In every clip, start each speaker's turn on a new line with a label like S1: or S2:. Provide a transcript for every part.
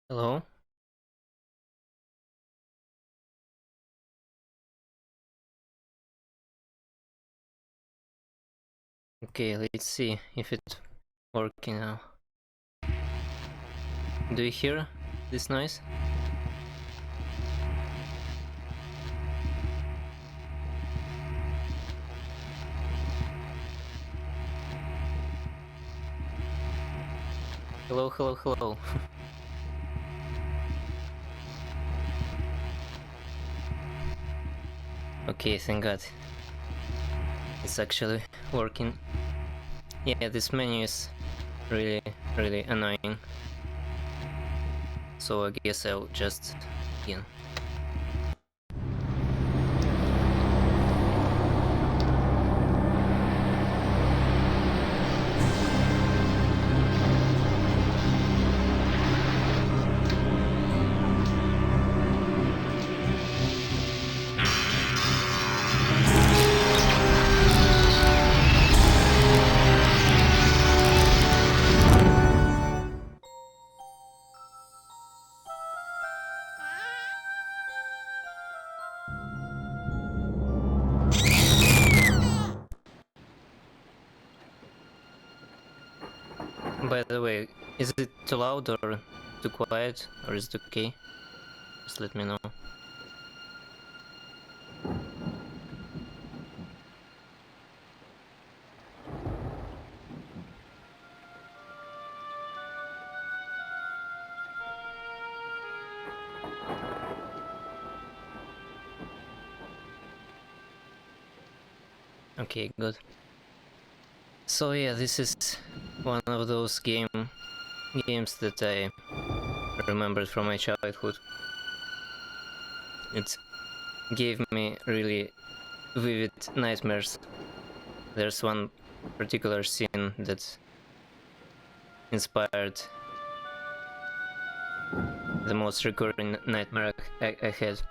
S1: Hello? Okay, let's see if it's working now. Do you hear this noise? Hello, hello, hello. Okay, thank God. It's actually working. Yeah, this menu is really annoying. So I guess I'll just begin. By the way, is it too loud or too quiet, or is it okay? Just let me know. Okay, good. So yeah, this is one of those games that I remembered from my childhood. It gave me really vivid nightmares. There's one particular scene that inspired the most recurring nightmare I had.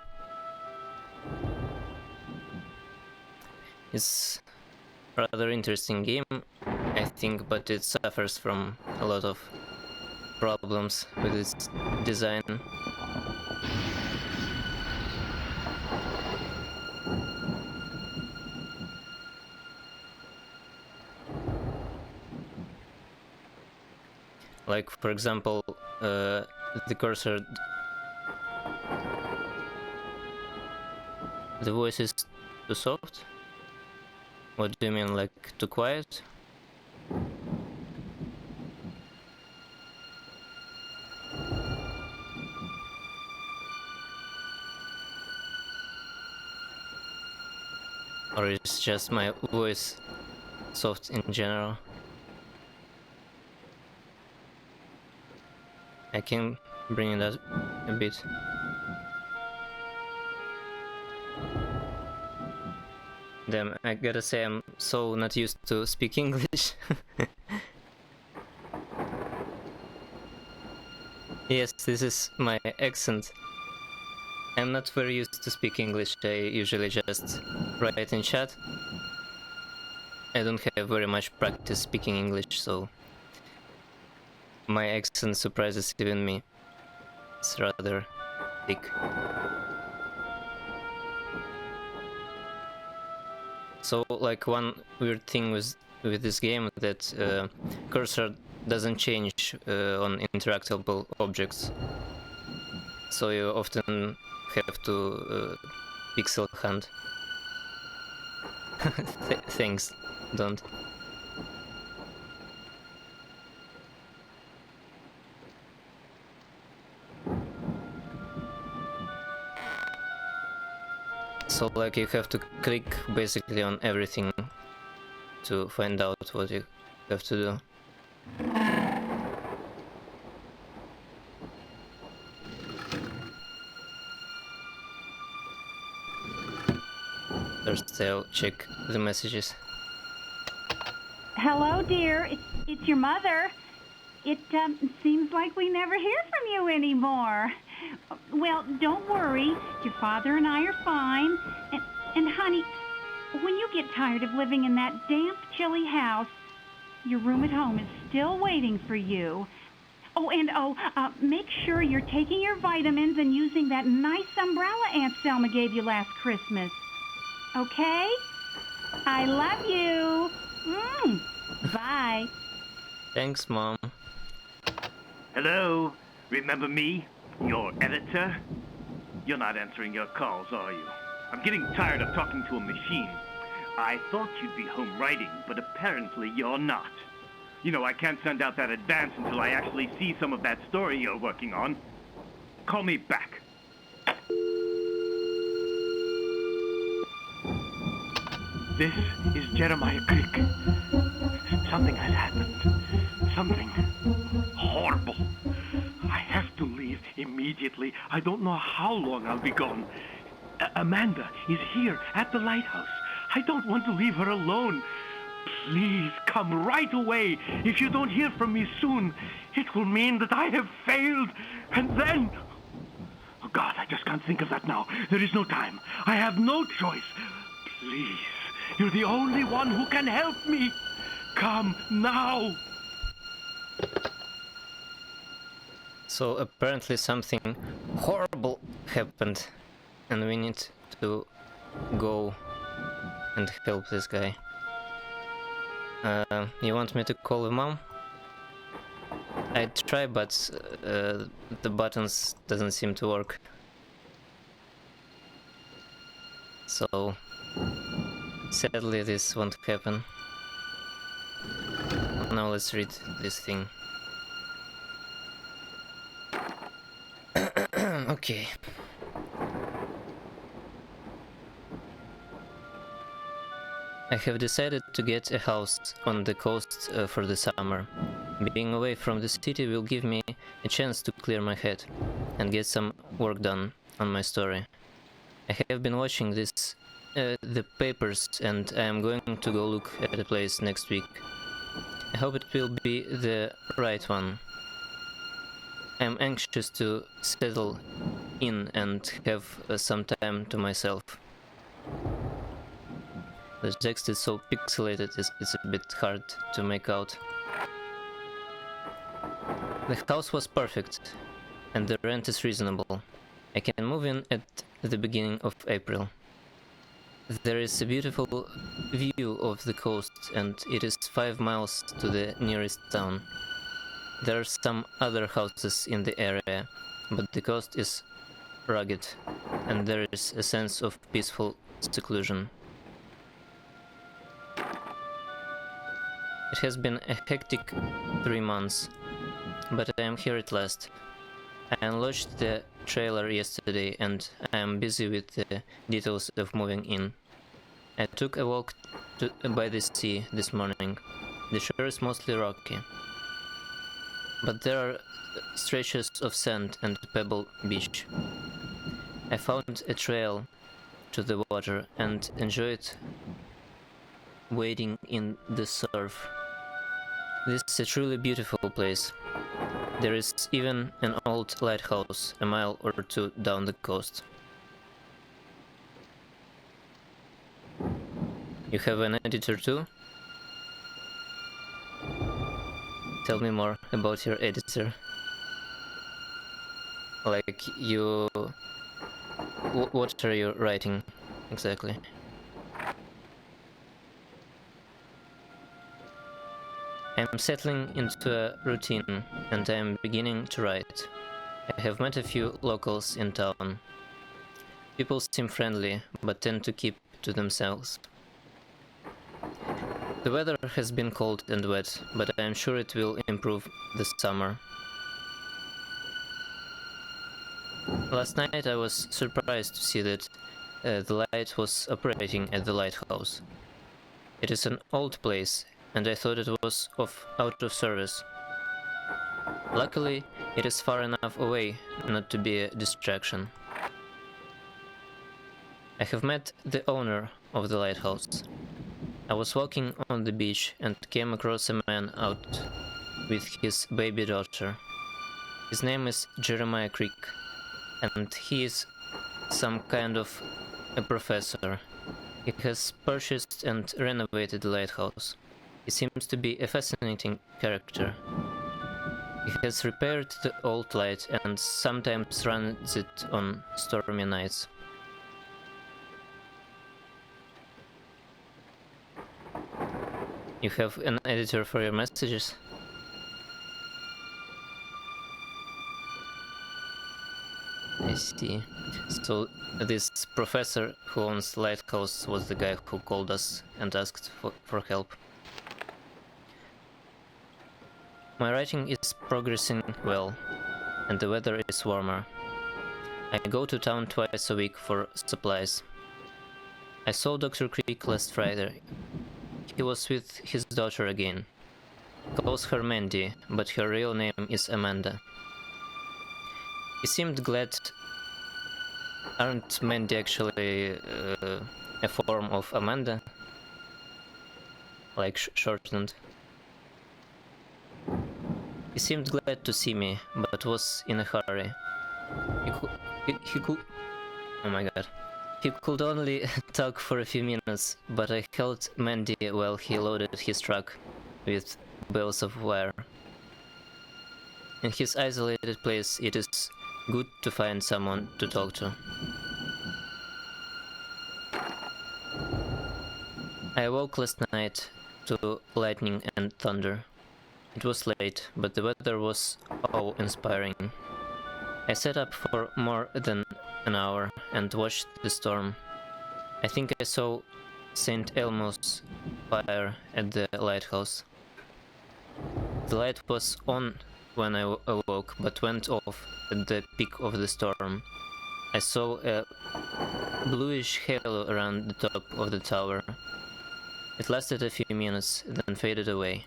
S1: It's a rather interesting game, I think, but it suffers from a lot of problems with its design. Like, for example, the cursor, the voice is too soft. What do you mean, like too quiet? Or is just my voice soft in general? I can bring it up a bit. Damn, I gotta say I'm so not used to speak English. Yes, this is my accent. I'm not very used to speak English. I usually just write in chat. I don't have very much practice speaking English, so my accent surprises even me. It's rather thick. So, like, one weird thing with this game that cursor doesn't change on interactable objects. So you often have to pixel hunt. Thanks, don't. So like you have to click basically on everything to find out what you have to do. First I'll check the messages.
S2: Hello, dear. It's your mother. It seems like we never hear from you anymore. Well, don't worry. Your father and I are fine. And honey, when you get tired of living in that damp, chilly house, your room at home is still waiting for you. Make sure you're taking your vitamins and using that nice umbrella Aunt Selma gave you last Christmas. Okay? I love you. Bye.
S1: Thanks, Mom.
S3: Hello? Remember me? Your editor? You're not answering your calls, are you? I'm getting tired of talking to a machine. I thought you'd be home writing, but apparently you're not. You know, I can't send out that advance until I actually see some of that story you're working on. Call me back. This is Jeremiah Creek. Something has happened. Something horrible. I have to leave immediately. I don't know how long I'll be gone. Amanda is here at the Lighthouse. I don't want to leave her alone. Please come right away. If you don't hear from me soon, it will mean that I have failed. And then... Oh, God, I just can't think of that now. There is no time. I have no choice. Please, you're the only one who can help me. Come now.
S1: So apparently something horrible happened, and we need to go and help this guy. You want me to call him Mom? I try, but the buttons doesn't seem to work. So sadly this won't happen. Now let's read this thing. Okay. I have decided to get a house on the coast for the summer. Being away from the city will give me a chance to clear my head and get some work done on my story. I have been watching the papers, and I am going to go look at a place next week. I hope it will be the right one. I am anxious to settle in and have some time to myself. The text is so pixelated, it's a bit hard to make out. The house was perfect, and the rent is reasonable. I can move in at the beginning of April. There is a beautiful view of the coast, and it is 5 miles to the nearest town. There are some other houses in the area, but the coast is rugged, and there is a sense of peaceful seclusion. It has been a hectic 3 months, but I am here at last. I unloaded the trailer yesterday, and I am busy with the details of moving in. I took a walk by the sea this morning. The shore is mostly rocky, but there are stretches of sand and a pebble beach. I found a trail to the water and enjoyed wading in the surf. This is a truly beautiful place. There is even an old lighthouse a mile or two down the coast. You have an editor too? Tell me more about your editor. Like, you... What are you writing exactly? I'm settling into a routine, and I am beginning to write. I have met a few locals in town. People seem friendly, but tend to keep to themselves. The weather has been cold and wet, but I am sure it will improve this summer. Last night I was surprised to see that the light was operating at the lighthouse. It is an old place, and I thought it was out of service. Luckily, it is far enough away not to be a distraction. I have met the owner of the lighthouse. I was walking on the beach and came across a man out with his baby daughter. His name is Jeremiah Creek, and he is some kind of a professor. He has purchased and renovated the lighthouse. He seems to be a fascinating character. He has repaired the old light and sometimes runs it on stormy nights. You have an editor for your messages? I see. So this professor who owns Lighthouse was the guy who called us and asked for help. My writing is progressing well, and the weather is warmer. I go to town twice a week for supplies. I saw Dr. Creek last Friday. He was with his daughter again. Calls her Mandy, but her real name is Amanda. He seemed glad. Aren't Mandy actually a form of Amanda? Like shortened. He seemed glad to see me, but was in a hurry. He could... Oh my god. He could only talk for a few minutes, but I held Mandy while he loaded his truck with bales of wire. In his isolated place, it is good to find someone to talk to. I awoke last night to lightning and thunder. It was late, but the weather was awe-inspiring. I sat up for more than an hour and watched the storm. I think I saw St. Elmo's fire at the lighthouse. The light was on when I awoke, but went off at the peak of the storm. I saw a bluish halo around the top of the tower. It lasted a few minutes, then faded away.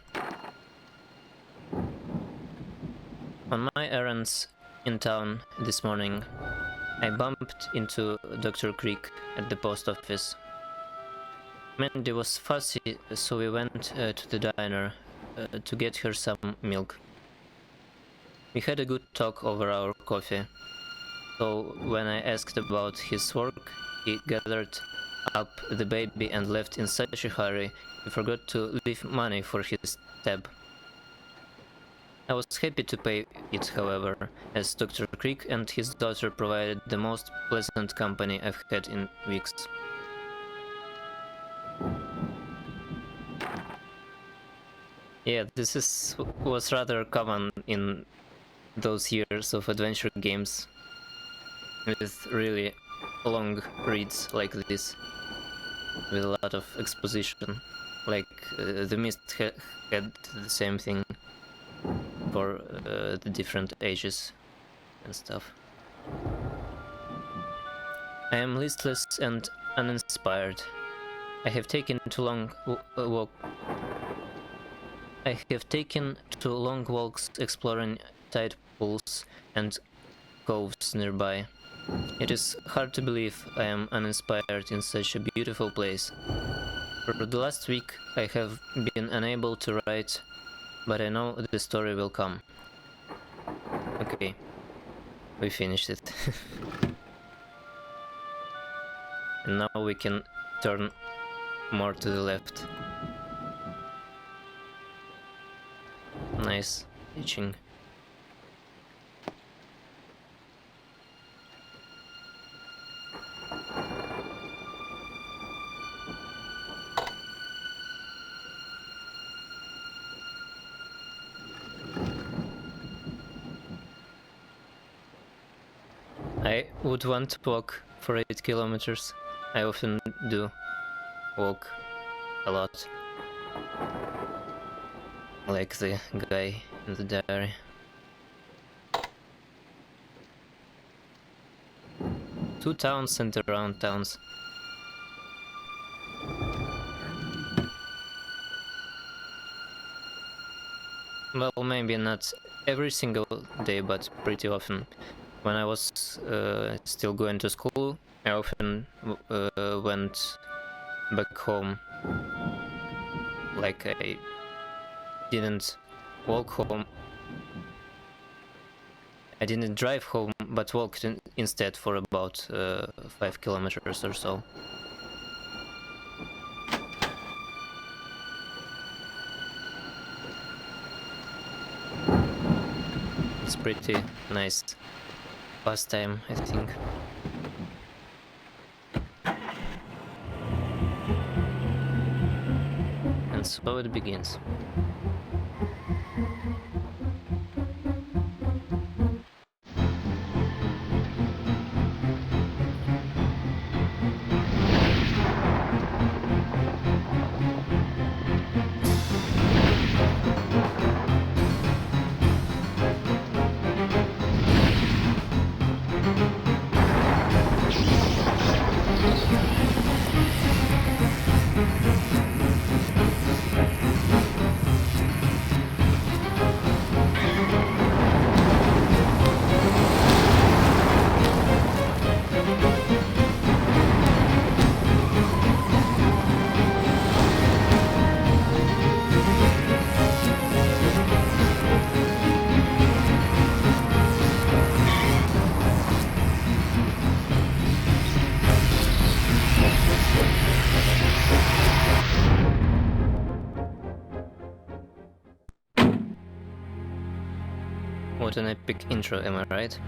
S1: On my errands in town this morning, I bumped into Dr. Creek at the post office. Mandy was fussy, so we went to the diner to get her some milk. We had a good talk over our coffee, so when I asked about his work, he gathered up the baby and left in such a hurry he forgot to leave money for his tab. I was happy to pay it, however, as Dr. Creek and his daughter provided the most pleasant company I've had in weeks. Yeah, this was rather common in those years of adventure games, with really long reads like this, with a lot of exposition. Like The Mist had the same thing for the different ages and stuff. I am listless and uninspired. I have taken too long walks exploring tide pools and coves nearby. It is hard to believe I am uninspired in such a beautiful place. For the last week I have been unable to write, but I know the story will come. Okay, we finished it. And now we can turn more to the left. Nice itching. I would want to walk for 8 kilometers. I often do walk a lot. Like the guy in the diary. Two towns and around towns. Well, maybe not every single day, but pretty often. When I was still going to school, I often went back home. Like I didn't walk home. I didn't drive home, but walked instead for about 5 kilometers or so. It's pretty nice pastime, I think. And so it begins. What an epic intro, am I right?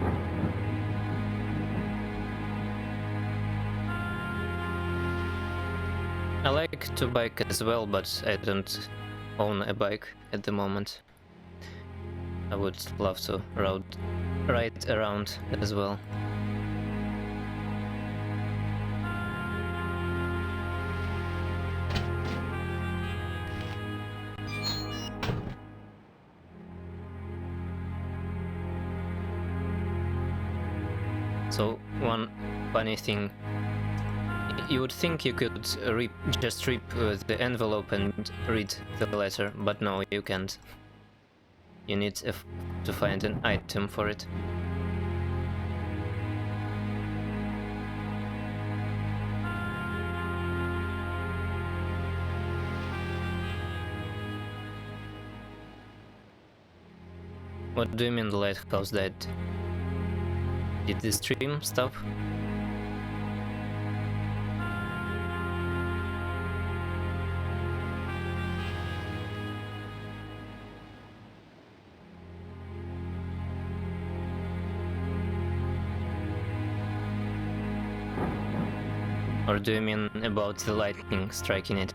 S1: I like to bike as well, but I don't own a bike at the moment. I would love to ride around as well. So, one funny thing, you would think you could just rip the envelope and read the letter, but no, you can't. You need to find an item for it. What do you mean the lighthouse died? Did the stream stop? Or do you mean about the lightning striking it?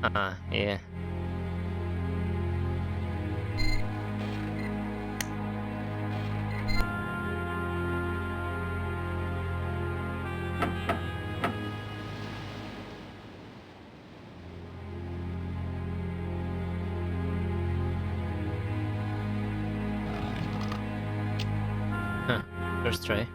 S1: Ah, yeah. Huh, first try.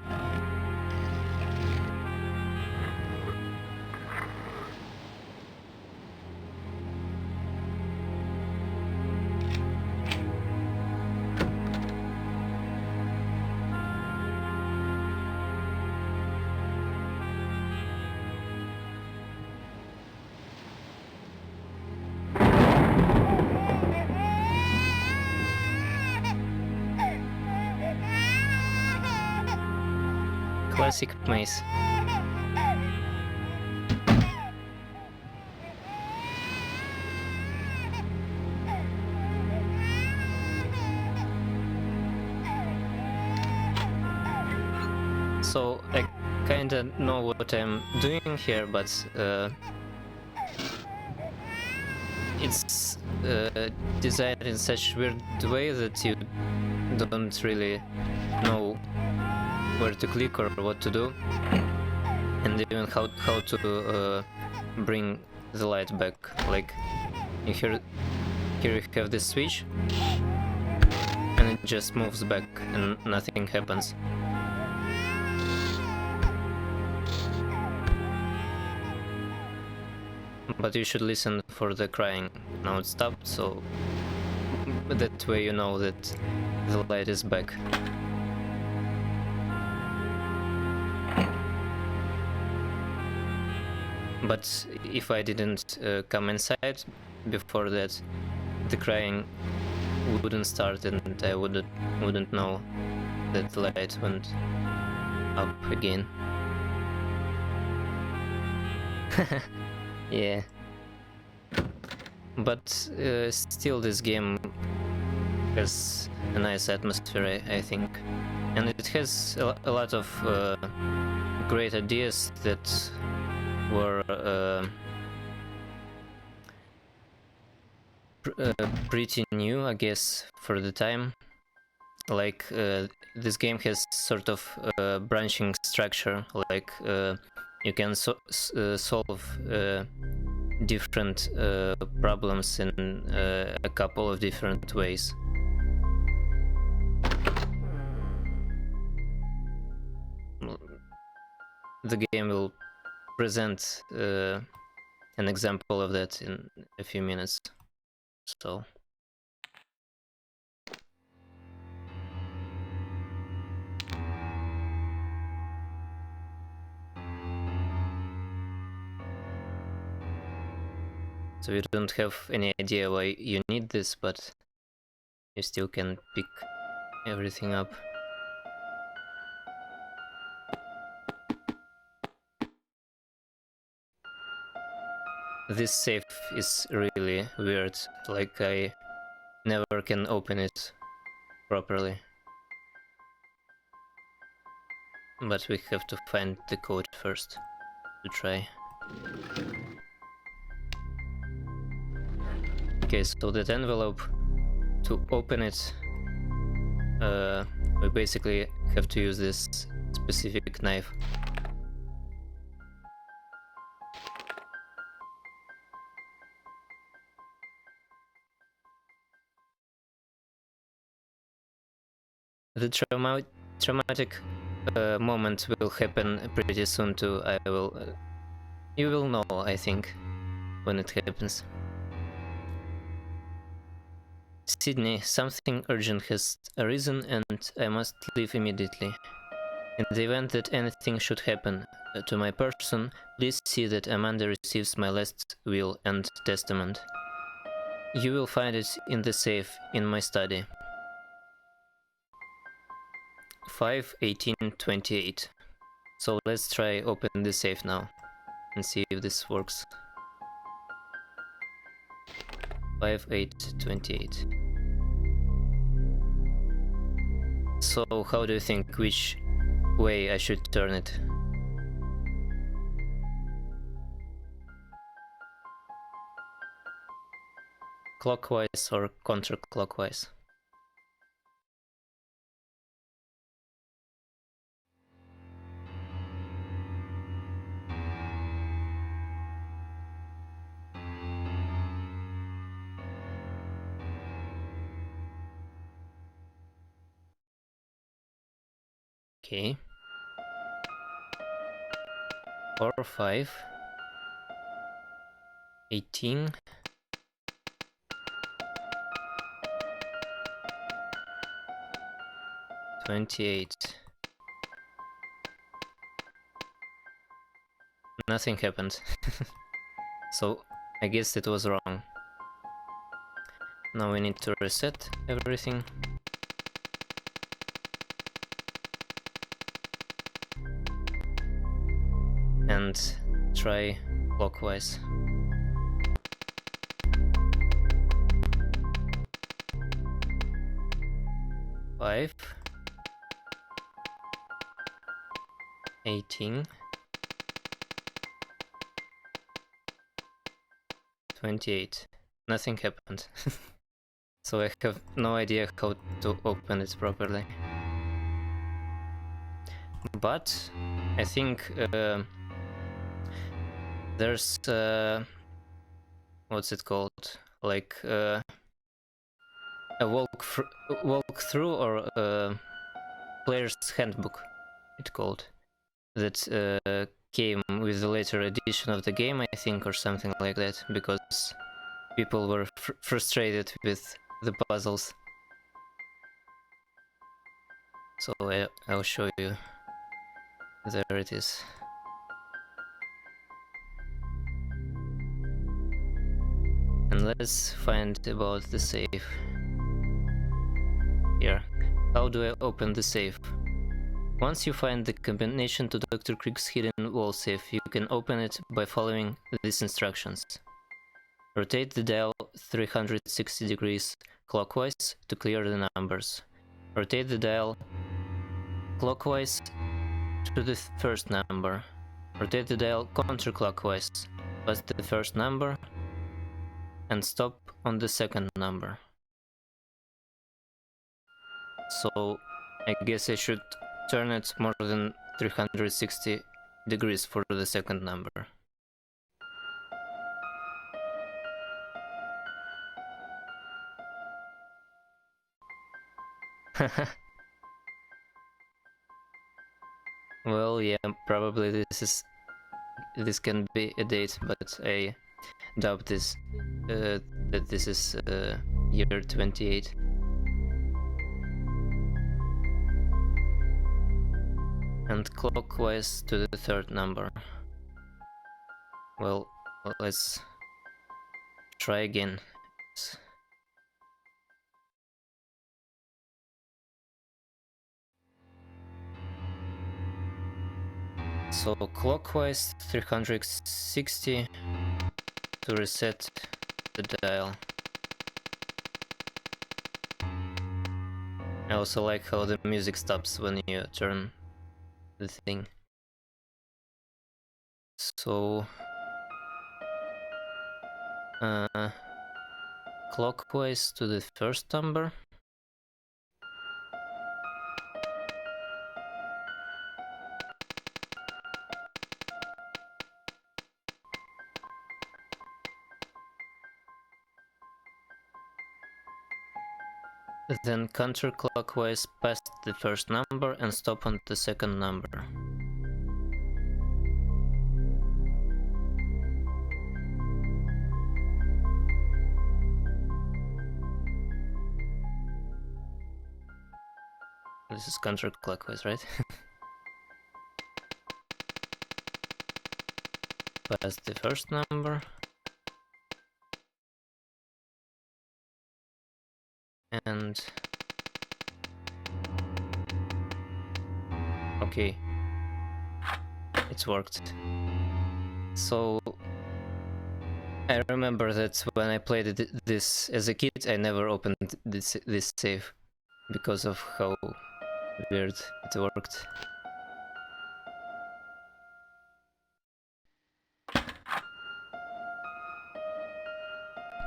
S1: Classic maze. So I kinda know what I'm doing here, but it's designed in such weird way that you don't really know where to click or what to do, and even how to bring the light back. Like here you have this switch, and it just moves back, and nothing happens. But you should listen for the crying. Now it stopped, so that way you know that the light is back. But if I didn't come inside before that, the crying wouldn't start, and I wouldn't know that the light went up again. Yeah. But still this game has a nice atmosphere, I think. And it has a lot of great ideas that were pretty new, I guess, for the time. Like this game has sort of branching structure, like you can solve different problems in a couple of different ways. The game will present an example of that in a few minutes. So you don't have any idea why you need this, but you still can pick everything up. This safe is really weird, like I never can open it properly. But we have to find the code first to try. Okay, so that envelope, to open it, we basically have to use this specific knife. The traumatic moment will happen pretty soon too. You will know, I think, when it happens. Sydney, something urgent has arisen and I must leave immediately. In the event that anything should happen to my person, please see that Amanda receives my last will and testament. You will find it in the safe in my study. 5/18/28. So let's try open the safe now and see if this works. 5/8/28. So how do you think, which way I should turn it? Clockwise or counterclockwise? Okay. 4, 5, 18, 28. Nothing happened. So I guess it was wrong. Now we need to reset everything. And try clockwise. Five, 18, 28. Nothing happened. So I have no idea how to open it properly. But I think there's what's it called? Like a walkthrough or player's handbook, it's called, that came with the later edition of the game, I think, or something like that, because people were frustrated with the puzzles. So I'll show you. There it is. And let's find about the safe. Here. How do I open the safe? Once you find the combination to Dr. Krieg's hidden wall safe, you can open it by following these instructions. Rotate the dial 360 degrees clockwise to clear the numbers. Rotate the dial clockwise to the first number. Rotate the dial counterclockwise past the first number and stop on the second number. So I guess I should turn it more than 360 degrees for the second number. Well, yeah, probably this can be a date, but I doubt this that this is year 28. And clockwise to the third number. Well, let's try again. So clockwise 360 to reset the dial. I also like how the music stops when you turn the thing. So clockwise to the first number. Then counterclockwise past the first number and stop on the second number. This is counterclockwise, right? Past the first number. And okay, it's worked. So I remember that when I played this as a kid, I never opened this save because of how weird it worked.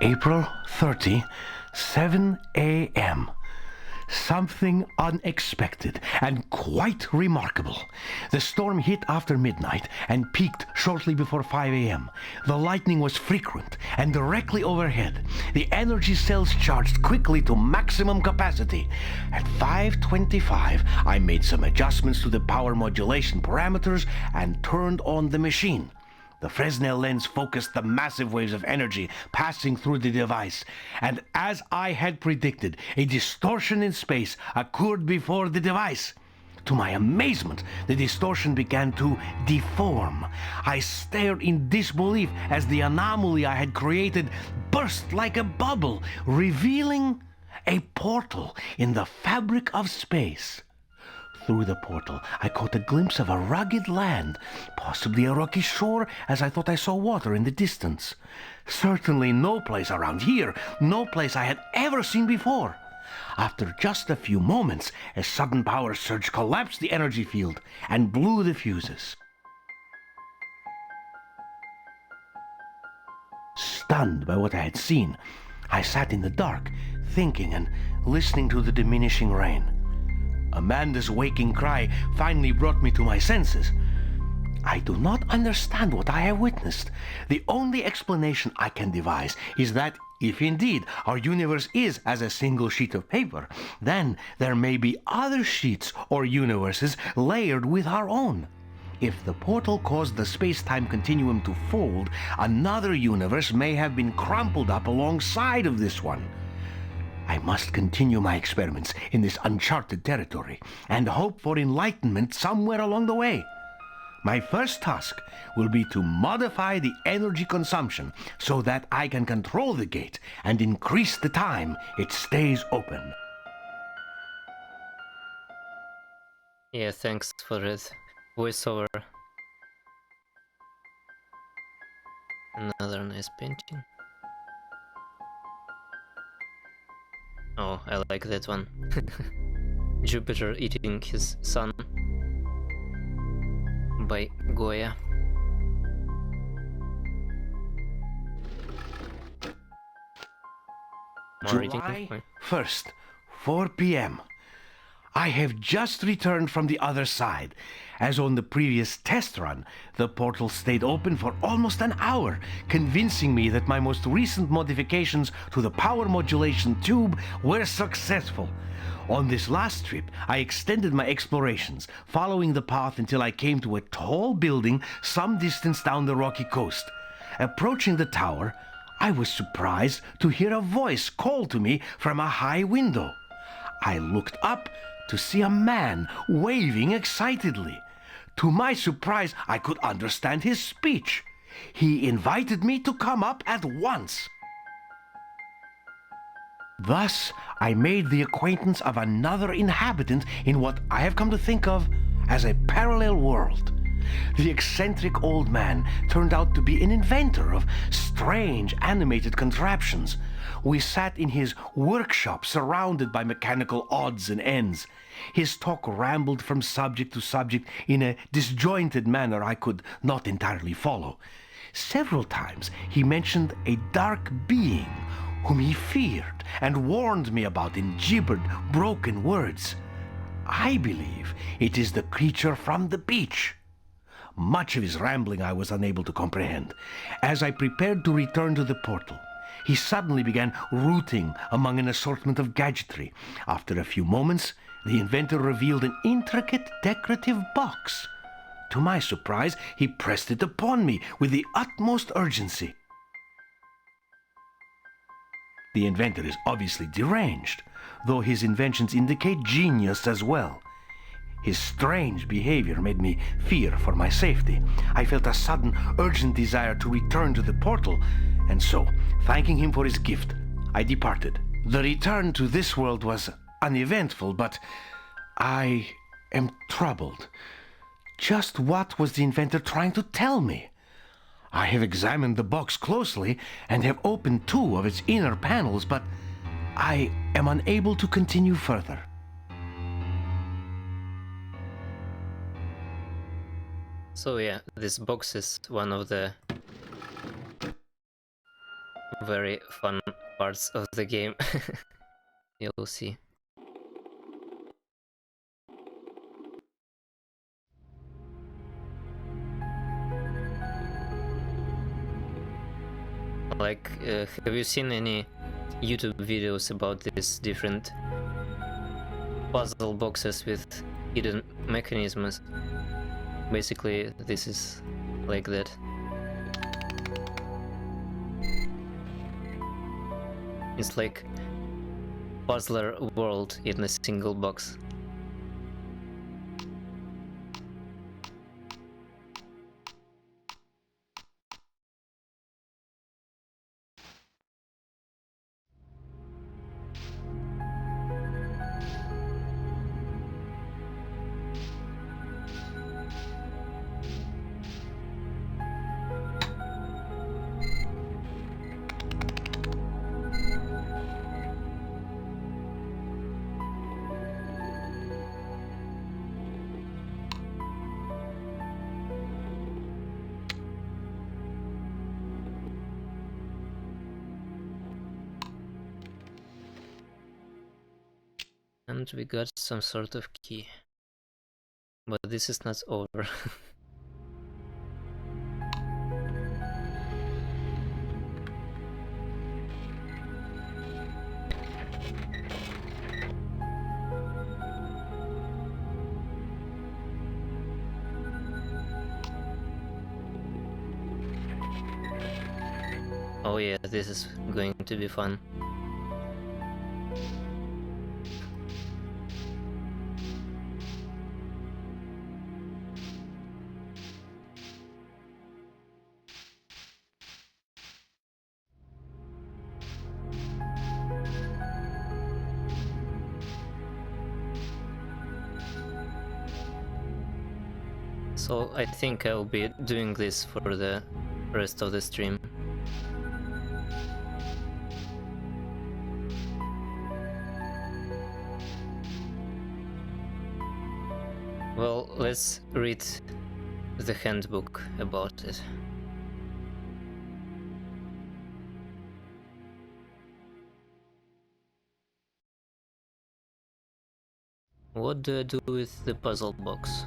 S3: April 30, 7 a.m. Something unexpected and quite remarkable. The storm hit after midnight and peaked shortly before 5 a.m. The lightning was frequent and directly overhead. The energy cells charged quickly to maximum capacity. At 5:25, I made some adjustments to the power modulation parameters and turned on the machine. The Fresnel lens focused the massive waves of energy passing through the device, and as I had predicted, a distortion in space occurred before the device. To my amazement, the distortion began to deform. I stared in disbelief as the anomaly I had created burst like a bubble, revealing a portal in the fabric of space. Through the portal, I caught a glimpse of a rugged land, possibly a rocky shore, as I thought I saw water in the distance. Certainly no place around here, no place I had ever seen before. After just a few moments, a sudden power surge collapsed the energy field and blew the fuses. Stunned by what I had seen, I sat in the dark, thinking and listening to the diminishing rain. Amanda's waking cry finally brought me to my senses. I do not understand what I have witnessed. The only explanation I can devise is that if indeed our universe is as a single sheet of paper, then there may be other sheets or universes layered with our own. If the portal caused the space-time continuum to fold, another universe may have been crumpled up alongside of this one. I must continue my experiments in this uncharted territory and hope for enlightenment somewhere along the way. My first task will be to modify the energy consumption so that I can control the gate and increase the time it stays open.
S1: Yeah, thanks for it. Voiceover. Another nice painting. Oh, I like that one. Jupiter eating his son by Goya. More reading?
S3: July
S1: Wait.
S3: 1st, 4 p.m. I have just returned from the other side. As on the previous test run, the portal stayed open for almost an hour, convincing me that my most recent modifications to the power modulation tube were successful. On this last trip, I extended my explorations, following the path until I came to a tall building some distance down the rocky coast. Approaching the tower, I was surprised to hear a voice call to me from a high window. I looked up to see a man waving excitedly. To my surprise, I could understand his speech. He invited me to come up at once. Thus, I made the acquaintance of another inhabitant in what I have come to think of as a parallel world. The eccentric old man turned out to be an inventor of strange animated contraptions. We sat in his workshop surrounded by mechanical odds and ends. His talk rambled from subject to subject in a disjointed manner I could not entirely follow. Several times he mentioned a dark being whom he feared and warned me about in gibbered, broken words. I believe it is the creature from the beach. Much of his rambling I was unable to comprehend. As I prepared to return to the portal, he suddenly began rooting among an assortment of gadgetry. After a few moments, the inventor revealed an intricate decorative box. To my surprise, he pressed it upon me with the utmost urgency. The inventor is obviously deranged, though his inventions indicate genius as well. His strange behavior made me fear for my safety. I felt a sudden, urgent desire to return to the portal, and so, thanking him for his gift, I departed. The return to this world was uneventful, but I am troubled. Just what was the inventor trying to tell me? I have examined the box closely and have opened 2 of its inner panels, but I am unable to continue further.
S1: So yeah, this box is one of the very fun parts of the game. You'll see. Like, have you seen any YouTube videos about these different puzzle boxes with hidden mechanisms? Basically, this is like that. It's like puzzler world in a single box. And we got some sort of key. But this is not over. Oh yeah, this is going to be fun. So I think I'll be doing this for the rest of the stream. Well, let's read the handbook about it. What do I do with the puzzle box?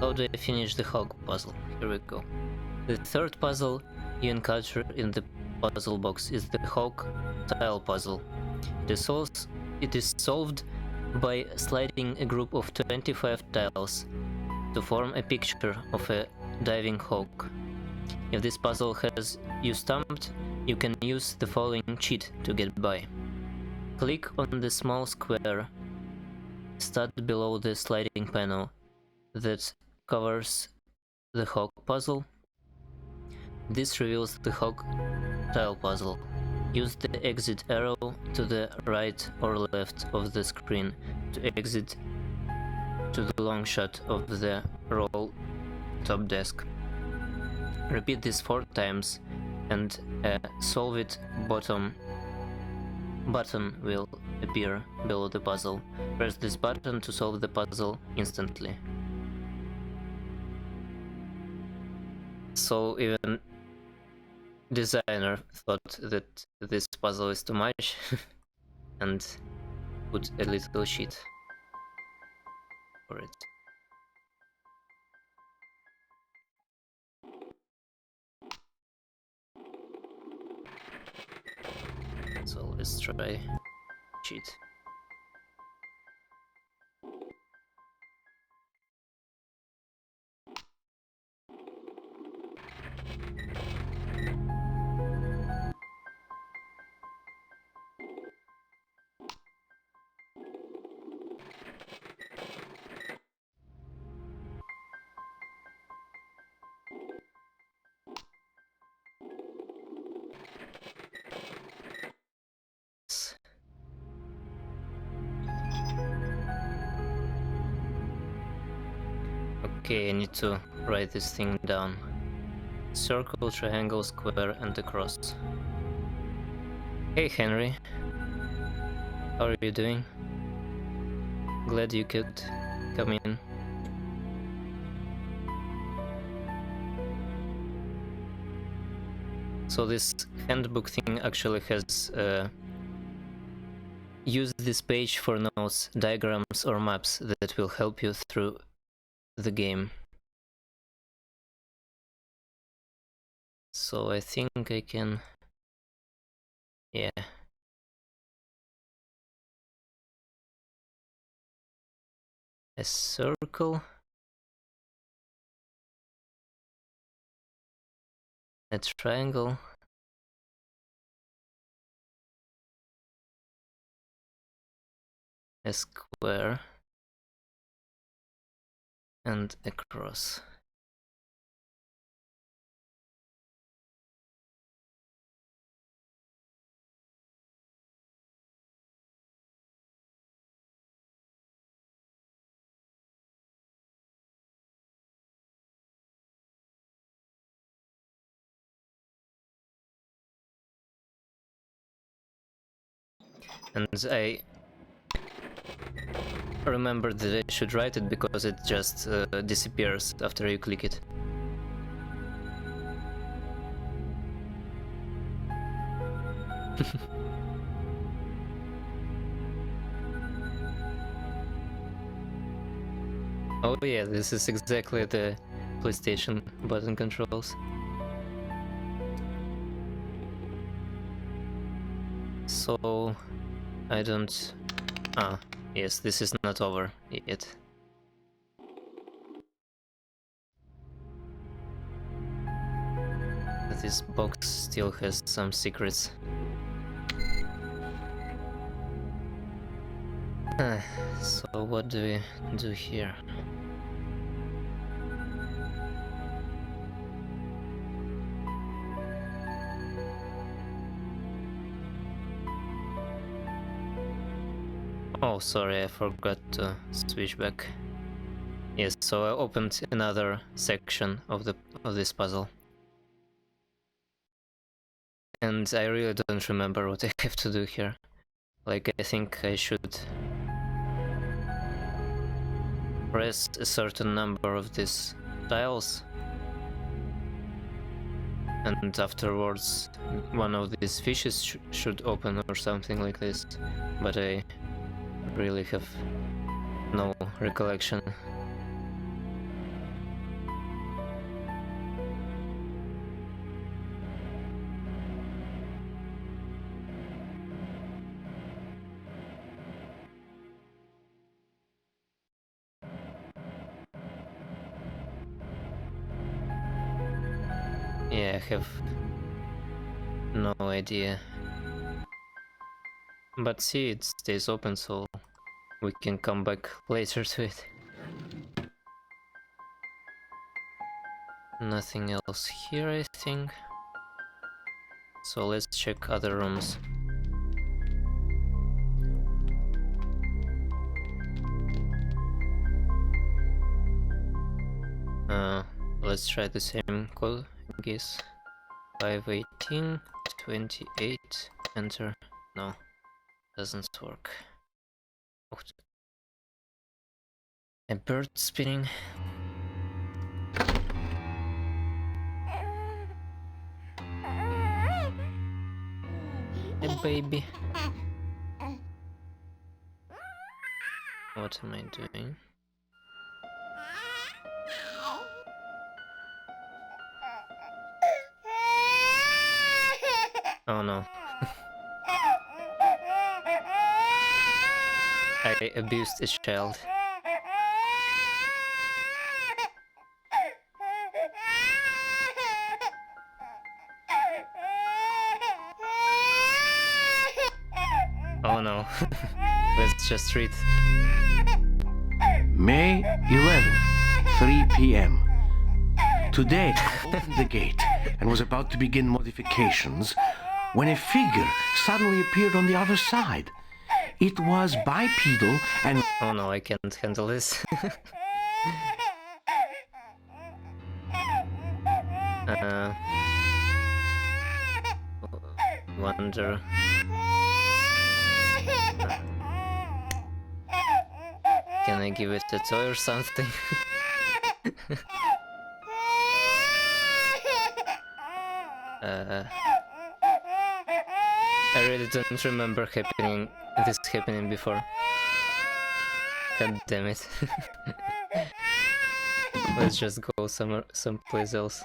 S1: How do I finish the hog puzzle? Here we go. The third puzzle you encounter in the puzzle box is the hog tile puzzle. It is solved by sliding a group of 25 tiles to form a picture of a diving hog. If this puzzle has you stumped, you can use the following cheat to get by. Click on the small square stud below the sliding panel that covers the hog puzzle. This reveals the hog tile puzzle. Use the exit arrow to the right or left of the screen to exit to the long shot of the roll top desk. Repeat this 4 times and a solve it button will appear below the puzzle. Press this button to solve the puzzle instantly. So even designer thought that this puzzle is too much and put a little sheet for it. So let's try cheat. Okay, I need to write this thing down. Circle, triangle, square, and a cross. Hey Henry, how are you doing? Glad you could come in. So this handbook thing actually has use this page for notes, diagrams or maps that will help you through the game. So I think I can, yeah. A circle, a triangle, a square, and a cross. And I remembered that I should write it because it just disappears after you click it. Oh yeah, this is exactly the PlayStation button controls. So I don't... Ah, yes, this is not over yet. This box still has some secrets. So what do we do here? Oh, sorry, I forgot to switch back. Yes, so I opened another section of this puzzle. And I really don't remember what I have to do here. Like, I think I should press a certain number of these tiles, and afterwards one of these fishes should open or something like this, but I really have no recollection. Yeah, I have no idea. But see, it stays open, so we can come back later to it. Nothing else here, I think. So let's check other rooms. Let's try the same code, I guess. 518, 28, enter. No, doesn't work. Oh, a bird spinning. A baby. What am I doing? Oh no. I abused a child. Oh no. Let's just read.
S3: May 11, 3 p.m. Today, I opened the gate and was about to begin modifications when a figure suddenly appeared on the other side. It was bipedal and...
S1: Oh no, I can't handle this. Wonder... Can I give it a toy or something? I really don't remember this happening before. God damn it. Let's just go someplace else.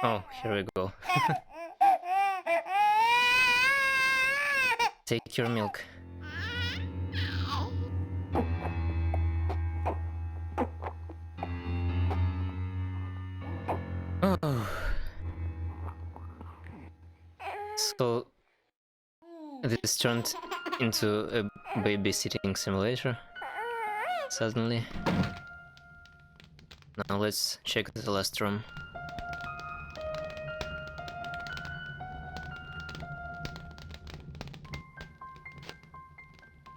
S1: Oh, here we go. Take your milk. Oh. So this turned into a babysitting simulator suddenly. Now let's check the last room.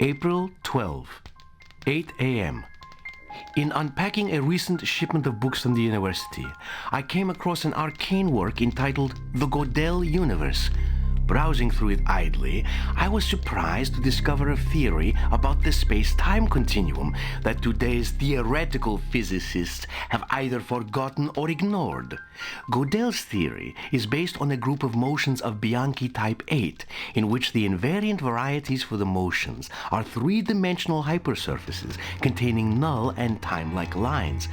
S3: April 12, 8 a.m. In unpacking a recent shipment of books from the university, I came across an arcane work entitled The Godel Universe. Browsing through it idly, I was surprised to discover a theory about the space-time continuum that today's theoretical physicists have either forgotten or ignored. Godel's theory is based on a group of motions of Bianchi type 8, in which the invariant varieties for the motions are three-dimensional hypersurfaces containing null and time-like lines,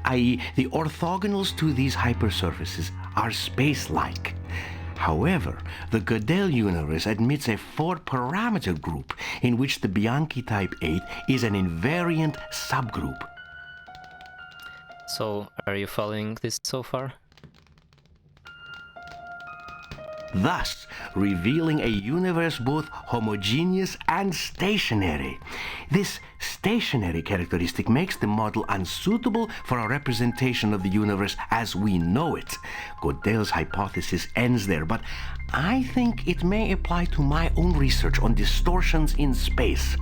S3: i.e., the orthogonals to these hypersurfaces are space-like. However, the Godel universe admits a four-parameter group in which the Bianchi type 8 is an invariant subgroup.
S1: So, are you following this so far?
S4: thus revealing a universe both homogeneous and stationary. This stationary characteristic makes the model unsuitable for a representation of the universe as we know it. Gödel's hypothesis ends there, but I think it may apply to my own research on distortions in space.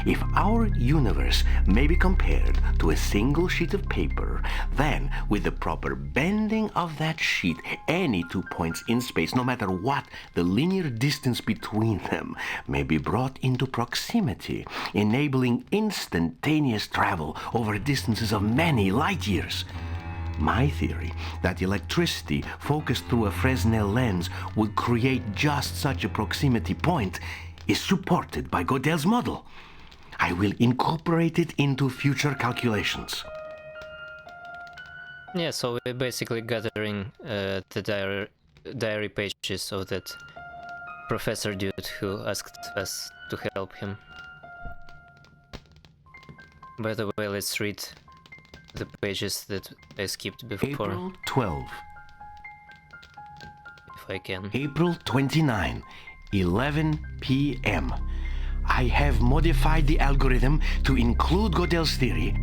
S4: If our universe may be compared to a single sheet of paper, then with the proper bending of that sheet, any 2 points in space, no matter what the linear distance between them, may be brought into proximity, enabling instantaneous travel over distances of many light years. My theory that electricity focused through a Fresnel lens would create just such a proximity point is supported by Gödel's model. I will incorporate it into future calculations.
S1: Yeah, so we're basically gathering the diary pages of that professor dude who asked us to help him. By the way, let's read the pages that I skipped before.
S4: April 12.
S1: If I can.
S4: April 29, 11 p.m. I have modified the algorithm to include Gödel's theory.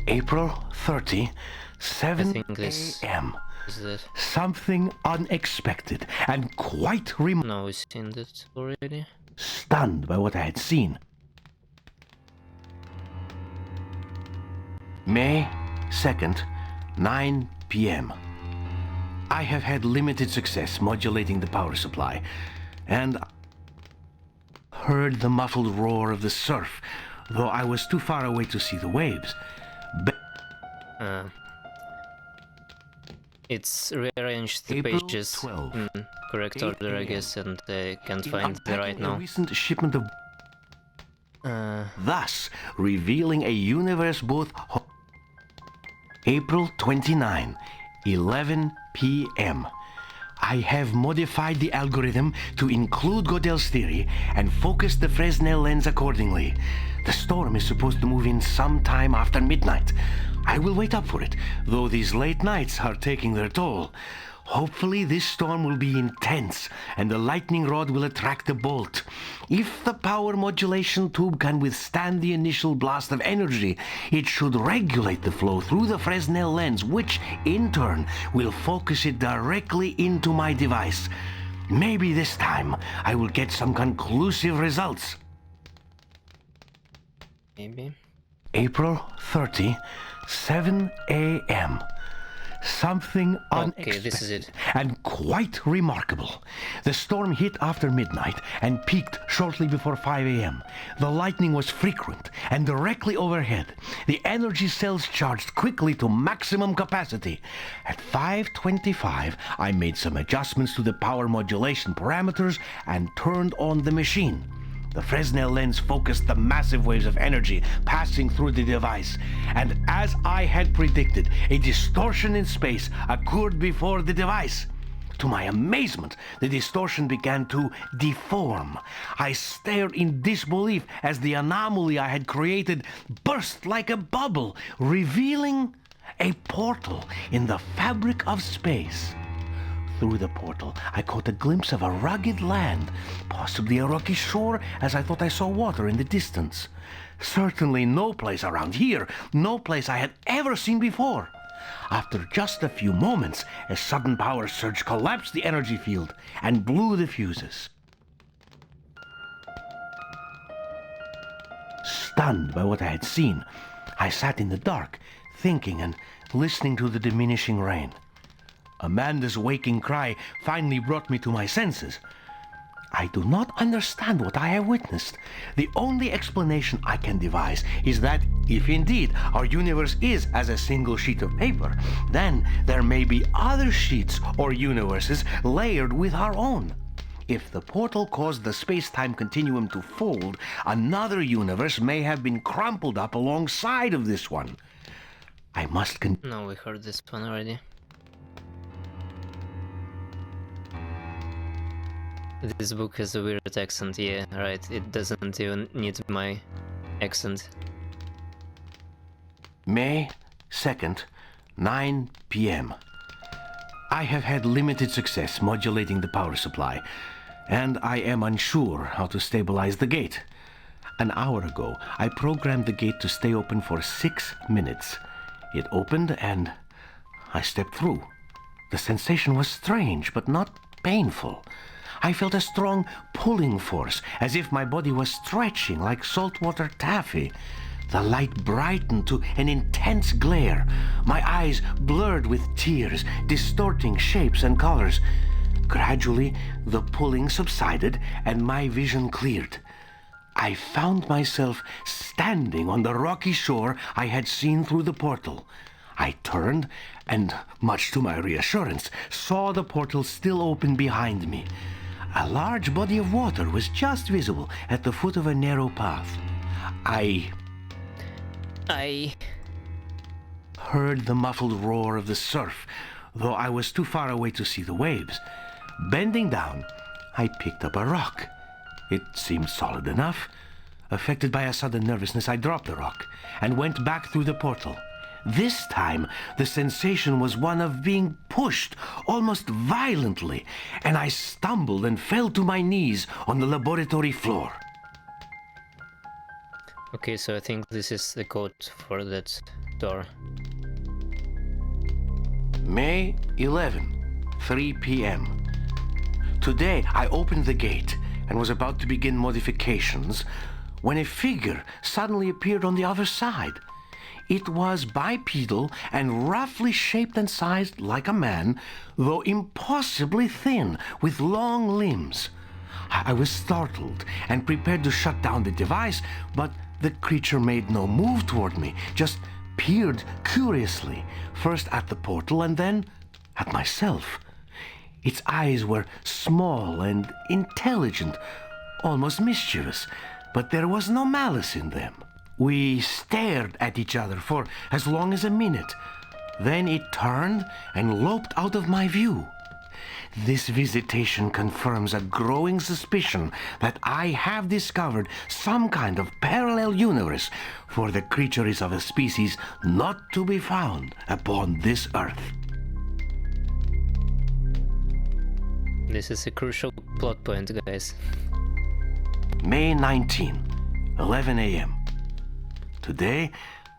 S4: April 30, 7 a.m.
S1: Is that?
S4: Something unexpected and quite
S1: No, we've seen that already.
S4: Stunned by what I had seen. May 2nd, 9 p.m. I have had limited success modulating the power supply, and heard the muffled roar of the surf, though I was too far away to see the waves.
S1: It's rearranged the
S4: April
S1: pages
S4: 12,
S1: in correct order, I guess, and I can't find the right
S4: a
S1: now.
S4: recent shipment of thus revealing a universe both April 29, 11 p.m. I have modified the algorithm to include Gödel's theory and focus the Fresnel lens accordingly. The storm is supposed to move in sometime after midnight. I will wait up for it, though these late nights are taking their toll. Hopefully this storm will be intense and the lightning rod will attract the bolt. If the power modulation tube can withstand the initial blast of energy, it should regulate the flow through the Fresnel lens, which in turn will focus it directly into my device. Maybe this time I will get some conclusive results.
S1: Maybe.
S4: April 30, 7 a.m. Something unexpected
S1: this is it.
S4: and quite remarkable. The storm hit after midnight and peaked shortly before 5 a.m. The lightning was frequent and directly overhead. The energy cells charged quickly to maximum capacity. At 5:25, I made some adjustments to the power modulation parameters and turned on the machine. The Fresnel lens focused the massive waves of energy passing through the device, and as I had predicted, a distortion in space occurred before the device. To my amazement, the distortion began to deform. I stared in disbelief as the anomaly I had created burst like a bubble, revealing a portal in the fabric of space. Through the portal, I caught a glimpse of a rugged land, possibly a rocky shore, as I thought I saw water in the distance. Certainly no place around here, no place I had ever seen before. After just a few moments, a sudden power surge collapsed the energy field and blew the fuses. Stunned by what I had seen, I sat in the dark, thinking and listening to the diminishing rain. Amanda's waking cry finally brought me to my senses. I do not understand what I have witnessed. The only explanation I can devise is that if indeed our universe is as a single sheet of paper, then there may be other sheets or universes layered with our own. If the portal caused the space-time continuum to fold, another universe may have been crumpled up alongside of this one. I must
S1: No, we heard this one already. This book has a weird accent, yeah, right, it doesn't even need my accent.
S4: May 2nd, 9 p.m. I have had limited success modulating the power supply, and I am unsure how to stabilize the gate. An hour ago, I programmed the gate to stay open for 6 minutes. It opened and I stepped through. The sensation was strange, but not painful. I felt a strong pulling force, as if my body was stretching like saltwater taffy. The light brightened to an intense glare. My eyes blurred with tears, distorting shapes and colors. Gradually, the pulling subsided and my vision cleared. I found myself standing on the rocky shore I had seen through the portal. I turned and, much to my reassurance, saw the portal still open behind me. A large body of water was just visible at the foot of a narrow path. I heard the muffled roar of the surf, though I was too far away to see the waves. Bending down, I picked up a rock. It seemed solid enough. Affected by a sudden nervousness, I dropped the rock and went back through the portal. This time, the sensation was one of being pushed almost violently, and I stumbled and fell to my knees on the laboratory floor.
S1: Okay, so I think this is the code for that door.
S4: May 11, 3 p.m. Today, I opened the gate and was about to begin modifications when a figure suddenly appeared on the other side. It was bipedal and roughly shaped and sized like a man, though impossibly thin, with long limbs. I was startled and prepared to shut down the device, but the creature made no move toward me, just peered curiously, first at the portal and then at myself. Its eyes were small and intelligent, almost mischievous, but there was no malice in them. We stared at each other for as long as a minute. Then it turned and loped out of my view. This visitation confirms a growing suspicion that I have discovered some kind of parallel universe, for the creature is of a species not to be found upon this earth.
S1: This is a crucial plot point, guys.
S4: May 19, 11 a.m. Today,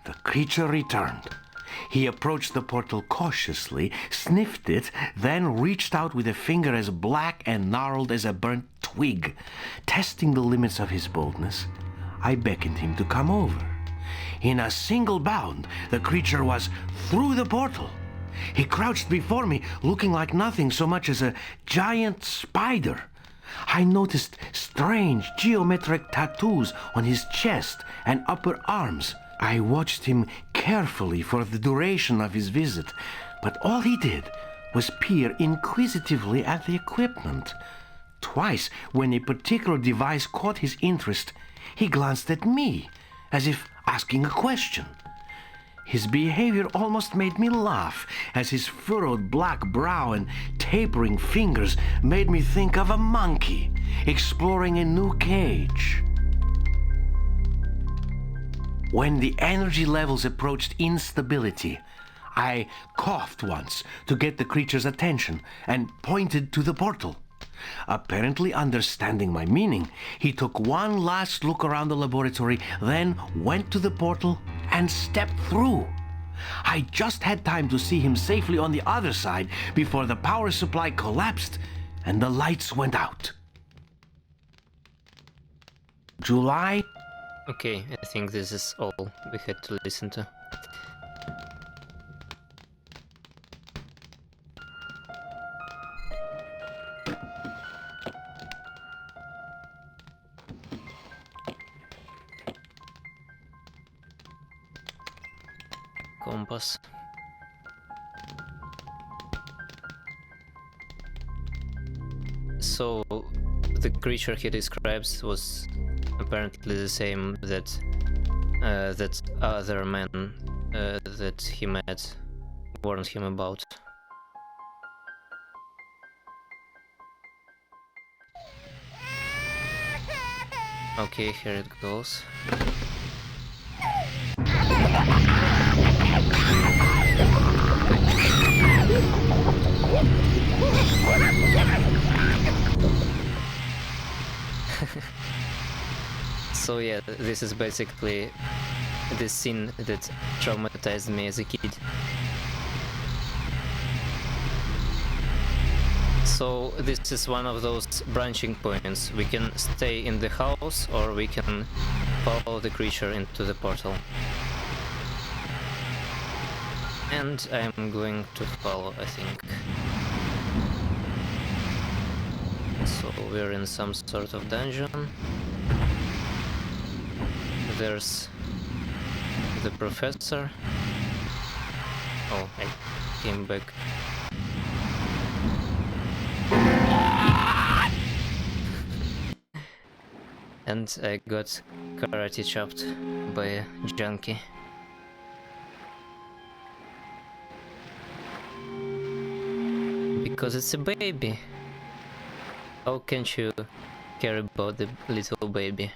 S4: the creature returned. He approached the portal cautiously, sniffed it, then reached out with a finger as black and gnarled as a burnt twig. Testing the limits of his boldness, I beckoned him to come over. In a single bound, the creature was through the portal. He crouched before me, looking like nothing so much as a giant spider. I noticed strange geometric tattoos on his chest and upper arms. I watched him carefully for the duration of his visit, but all he did was peer inquisitively at the equipment. Twice, when a particular device caught his interest, he glanced at me, as if asking a question. His behavior almost made me laugh, as his furrowed black brow and tapering fingers made me think of a monkey exploring a new cage. When the energy levels approached instability, I coughed once to get the creature's attention and pointed to the portal. Apparently understanding my meaning, he took one last look around the laboratory, then went to the portal and stepped through. I just had time to see him safely on the other side before the power supply collapsed and the lights went out. July.
S1: Okay, I think this is all we had to listen to. Compass. So, the creature he describes was apparently the same that that other man that he met warned him about. Okay, here it goes. So yeah, this is basically the scene that traumatized me as a kid. So this is one of those branching points. We can stay in the house or we can follow the creature into the portal. And I'm going to follow, I think. So we're in some sort of dungeon. There's the professor. Oh, I came back. And I got karate chopped by a junkie. Because it's a baby. How can't you care about the little baby?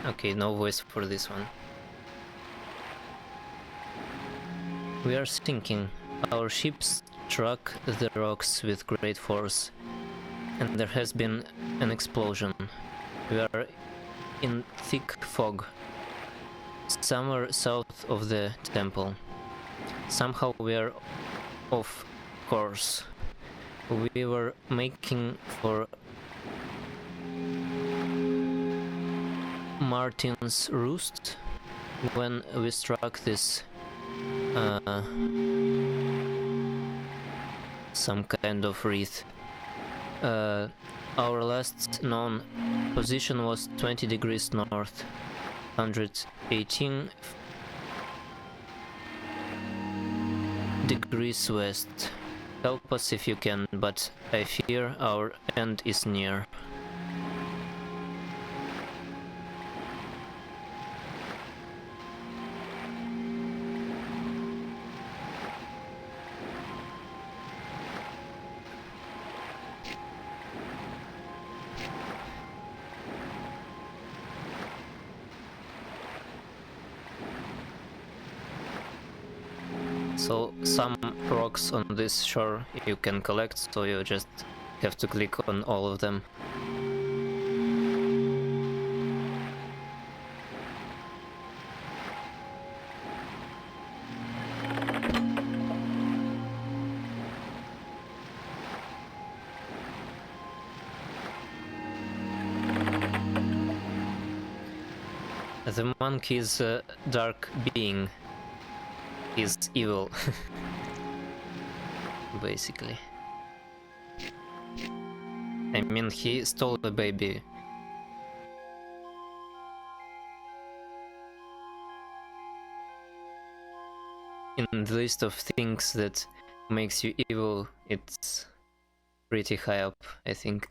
S1: Okay, no voice for this one. We are sinking. Our ship struck the rocks with great force, and there has been an explosion. We are in thick fog, somewhere south of the temple. Somehow we are off course. We were making for Martin's Roost when we struck this some kind of wreath. Our last known position was 20 degrees north, 118 degrees west. Help us if you can, but I fear our end is near. So some rocks on this shore you can collect, so you just have to click on all of them. The monkey is a dark being. He's evil. Basically. I mean, he stole a baby. In the list of things that makes you evil, it's pretty high up, I think.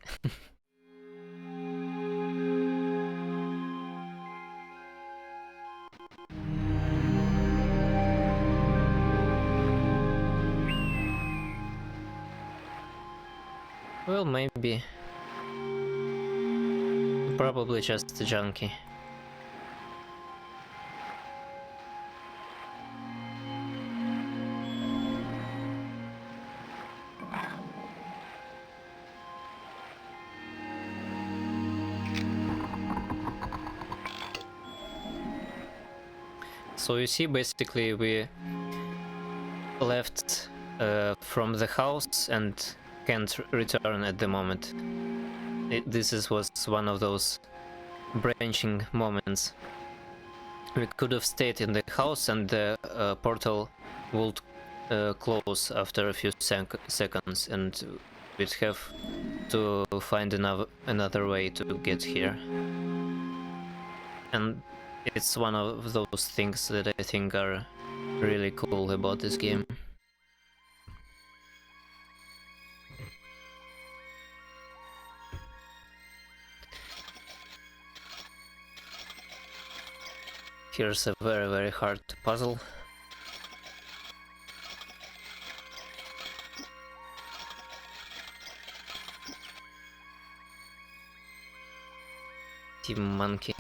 S1: Well, maybe. Probably just a junkie. So you see, basically we left from the house and can't return at the moment. Was one of those branching moments. We could have stayed in the house and the portal would close after a few seconds, and we'd have to find another way to get here. And it's one of those things that I think are really cool about this game. Here's a very, very hard puzzle. steam monkey.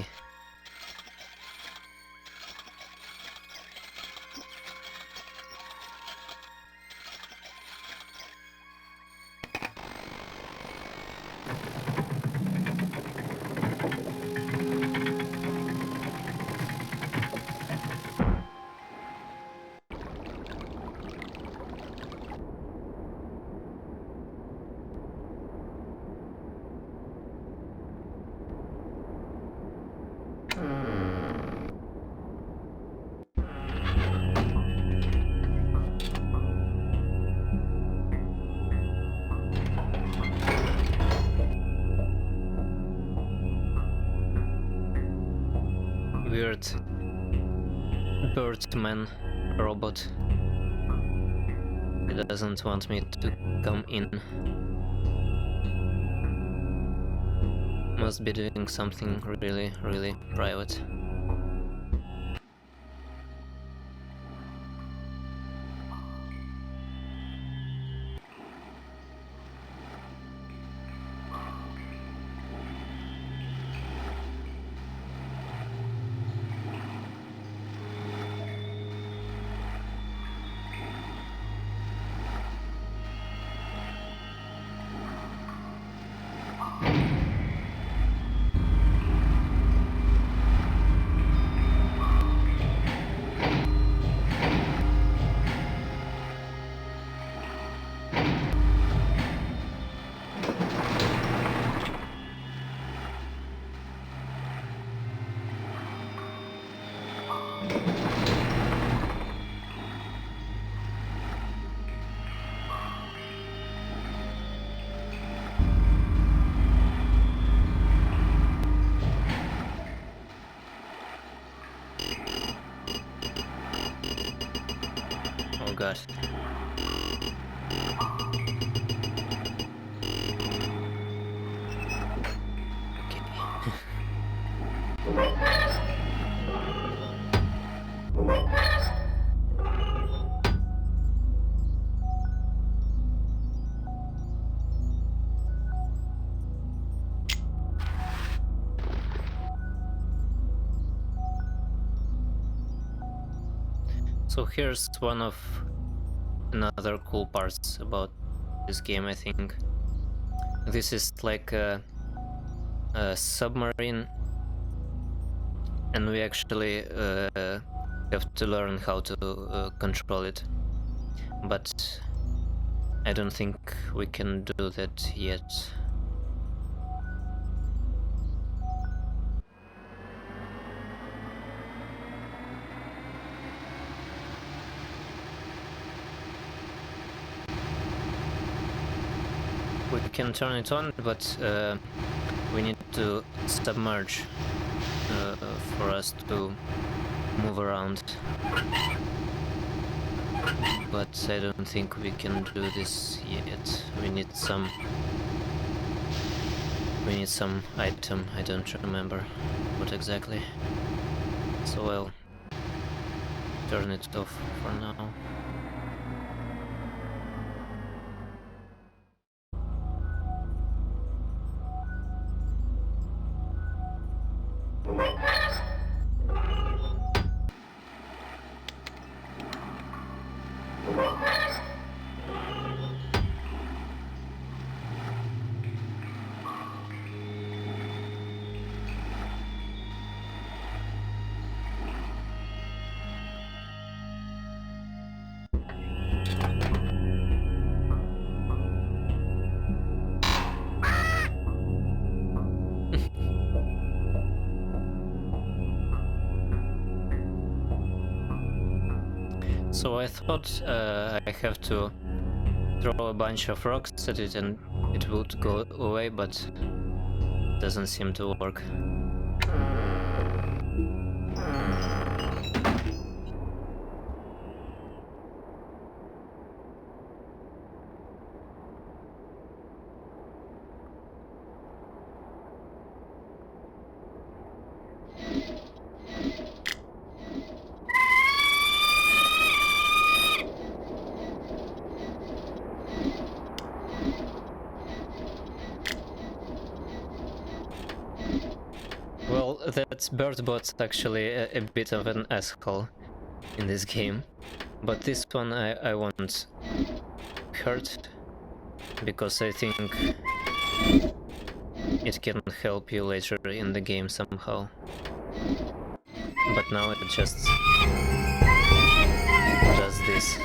S1: Weird birdman robot. He doesn't want me to come in. Must be doing something really, really private. Oh god. Okay. So here's one of another cool parts about this game, I think. This is like a submarine, and we actually have to learn how to control it. But I don't think we can do that yet. We can turn it on, but we need to submerge for us to move around. But I don't think we can do this yet. We need some item. I don't remember what exactly. So I'll turn it off for now. So I thought I have to throw a bunch of rocks at it and it would go away, but it doesn't seem to work. that Birdbot's actually a bit of an asshole in this game, but this one I won't hurt, because I think it can help you later in the game somehow. But now it just does this.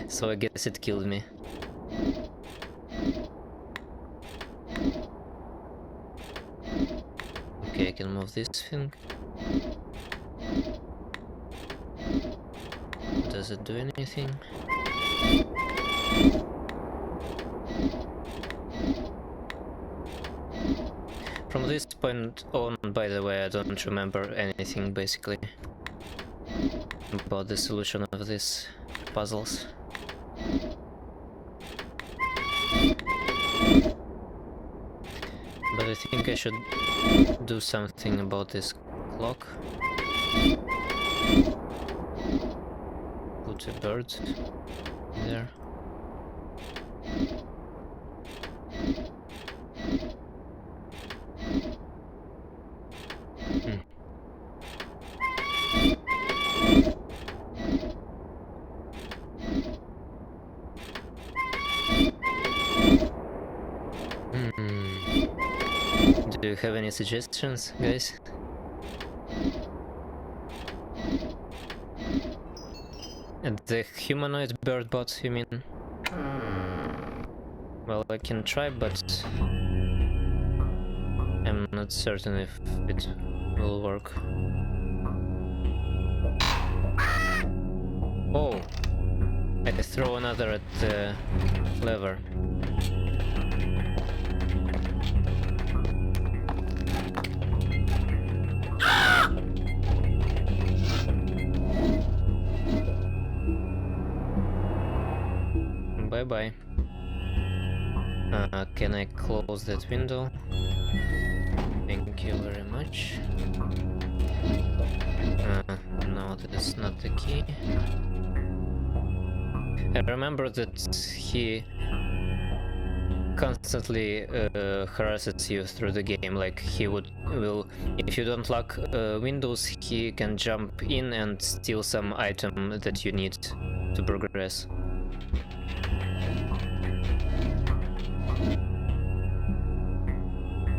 S1: So I guess it killed me. Okay, I can move this thing. Does it do anything? From this point on, by the way, I don't remember anything basically about the solution of these puzzles. But I think I should do something about this clock. Put a bird there. Do you have any suggestions, guys? The humanoid bird bot, you mean? Well, I can try, but I'm not certain if it will work. Oh! I throw another at the lever. Bye-bye. Can I close that window? Thank you very much. No, that's not the key. I remember that he constantly harasses you through the game, like he will, if you don't lock windows, he can jump in and steal some item that you need to progress.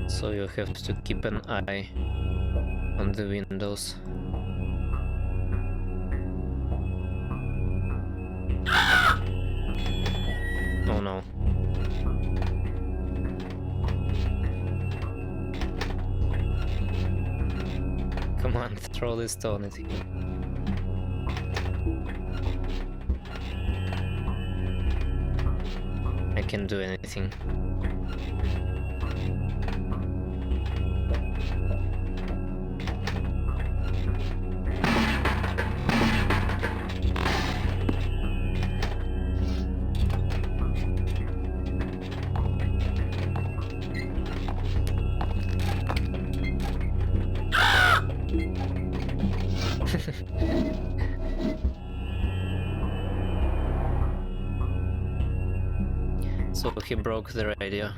S1: So you have to keep an eye on the windows. Oh no. Come on, throw this stone at him. I can't do anything. So he broke the radio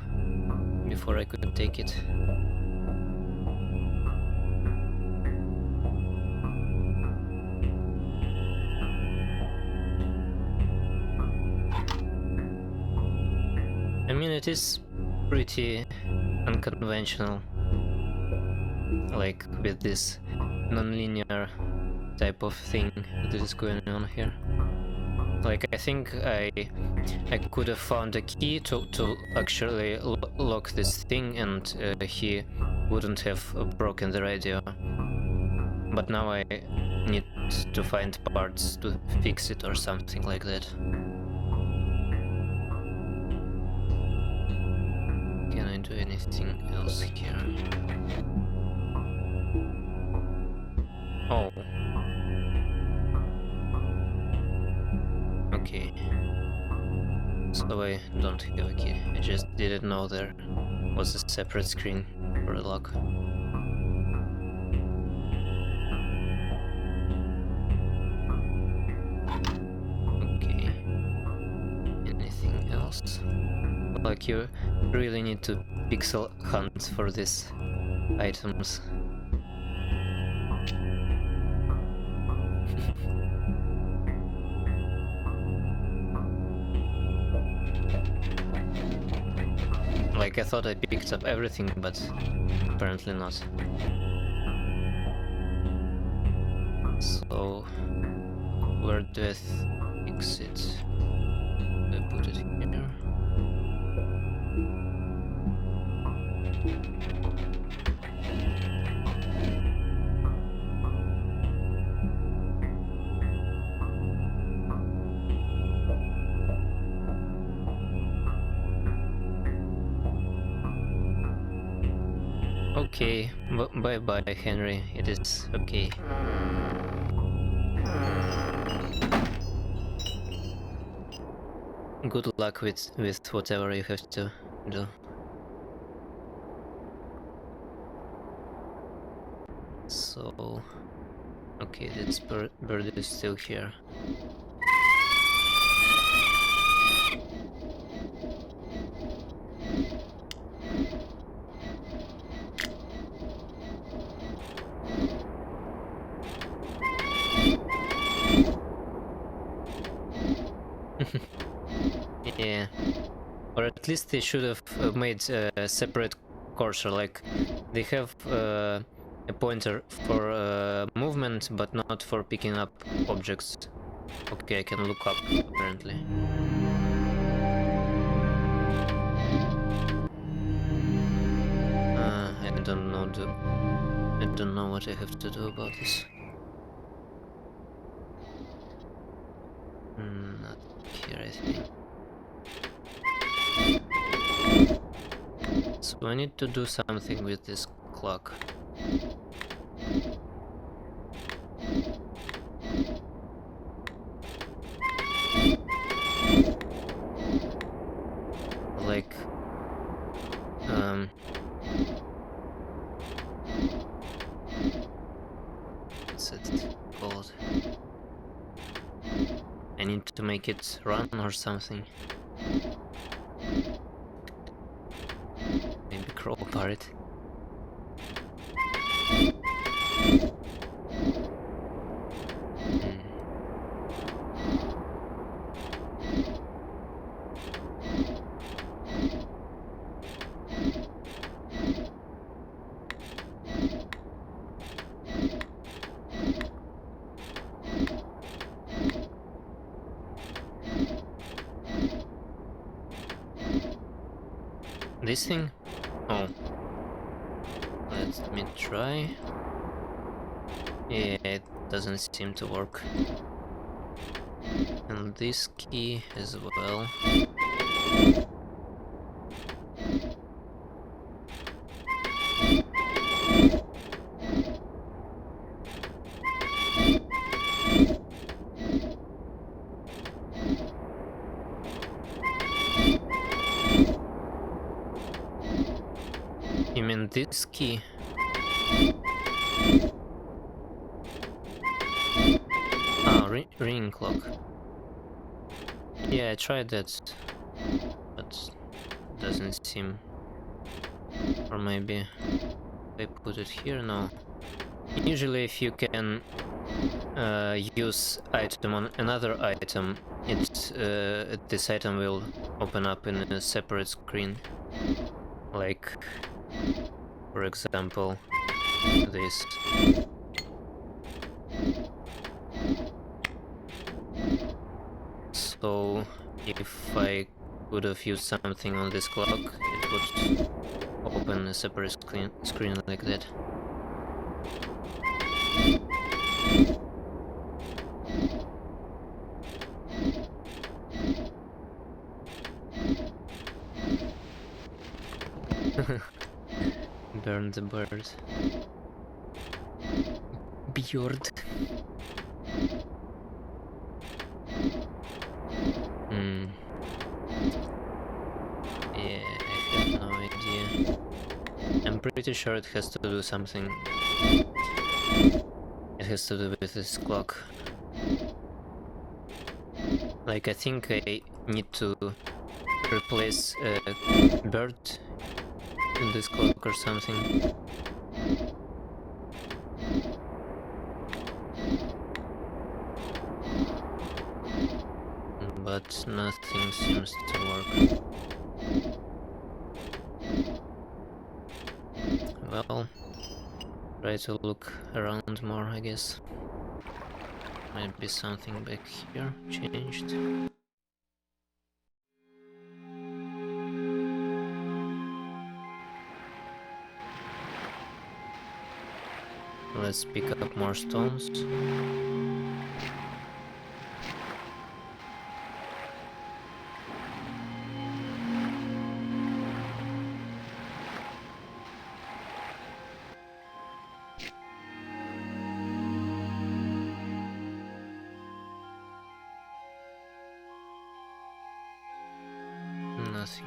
S1: before I could take it. I mean, it is pretty unconventional, like with this non-linear type of thing that is going on here. Like, I think I could have found a key to actually lock this thing, and he wouldn't have broken the radio. But now I need to find parts to fix it or something like that. Can I do anything else here? Oh. Okay. So I don't have a key. I just didn't know there was a separate screen for a lock. Okay. Anything else? Well, I Like, you really need to pixel hunt for these items. Like, I thought I picked up everything, but apparently not. So, where do I fix it? Do I put it here? Okay, bye-bye, Henry. It is okay. Good luck with whatever you have to do. So, okay, this bird is still here. Yeah, or at least they should have made a separate cursor. Like, they have a pointer for movement, but not for picking up objects. Okay, I can look up, apparently. I don't know what I have to do about this. Not here, I think. So I need to do something with this clock. Like, what's it called? I need to make it run or something. Maybe crowbar it. This thing? Oh. Let me try. Yeah, it doesn't seem to work. And this key as well. You mean this key? Ah, ring clock. Yeah, I tried that, but doesn't seem. Or maybe I put it here. No. Usually, if you can use item on another item, this item will open up in a separate screen. Like, for example, this. So, if I would have used something on this clock, it would open a separate screen like that. Burn the bird. Beard. Yeah, I have no idea. I'm pretty sure it has to do something. It has to do with this clock. Like, I think I need to replace a bird in this clock or something. But nothing seems to work. Well, try to look around more, I guess. Might be something back here changed. Let's pick up more stones. Nothing.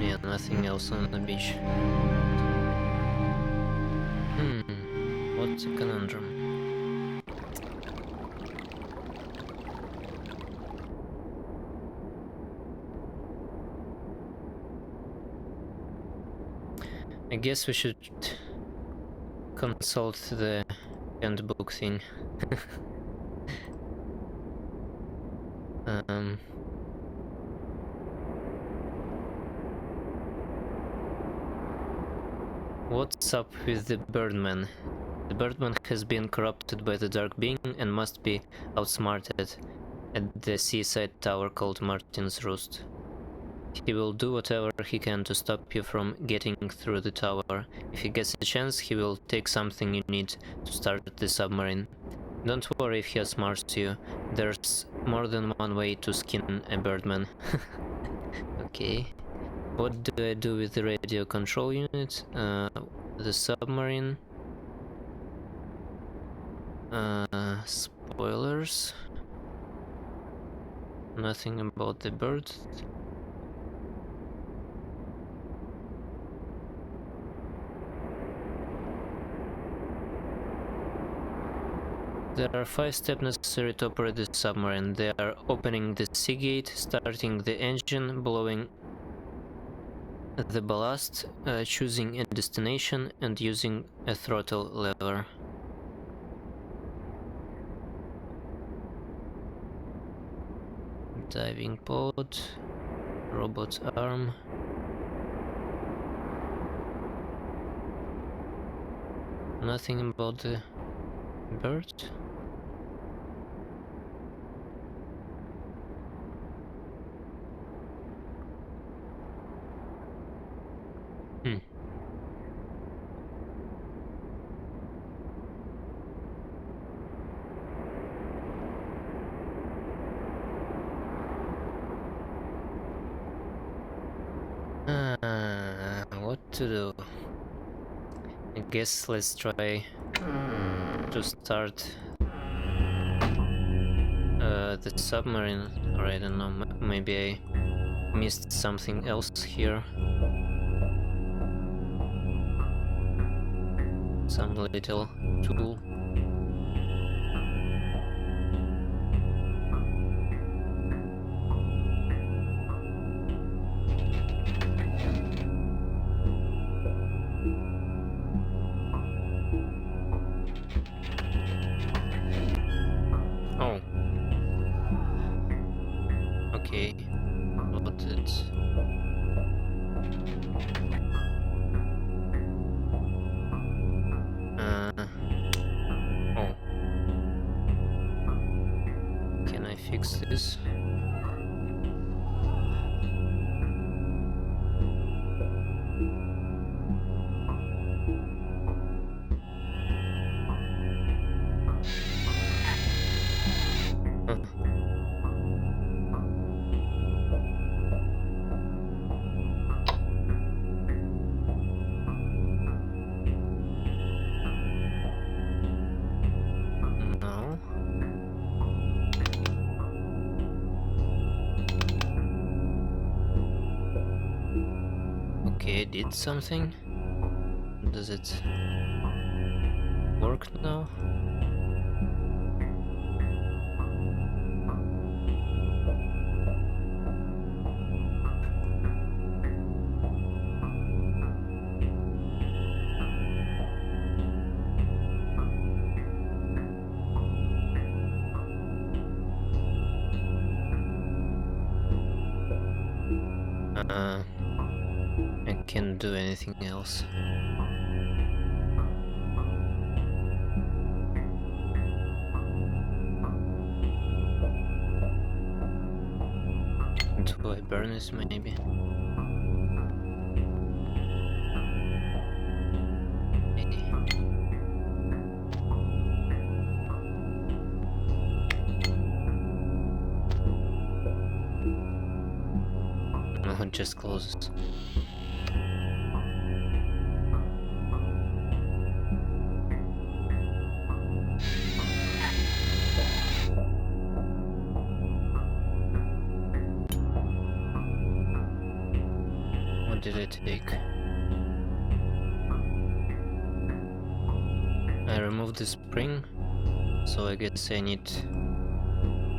S1: Yeah, nothing else on the beach. What's a conundrum? I guess we should consult the handbook thing. What's up with the Birdman? The Birdman has been corrupted by the Dark Being and must be outsmarted at the seaside tower called Martin's Roost. He will do whatever he can to stop you from getting through the tower. If he gets a chance, he will take something you need to start the submarine. Don't worry if he outsmarts you. There's more than one way to skin a Birdman. Okay. What do I do with the radio control unit? The submarine. Spoilers. Nothing about the bird. There are 5 steps necessary to operate the submarine. They are opening the sea gate, starting the engine, blowing the ballast, choosing a destination, and using a throttle lever. Diving pod, robot arm. Nothing about the bird. What to do? I guess let's try to start the submarine, or I don't know, maybe I missed something else here. Some little tool. Oh. Okay. Got it. Oh. Can I fix this? No. Okay, I did something. Does it work now? I can't do anything else. Do I burn this maybe? Maybe. No, it just closes. What did I take? I removed the spring, so I guess I need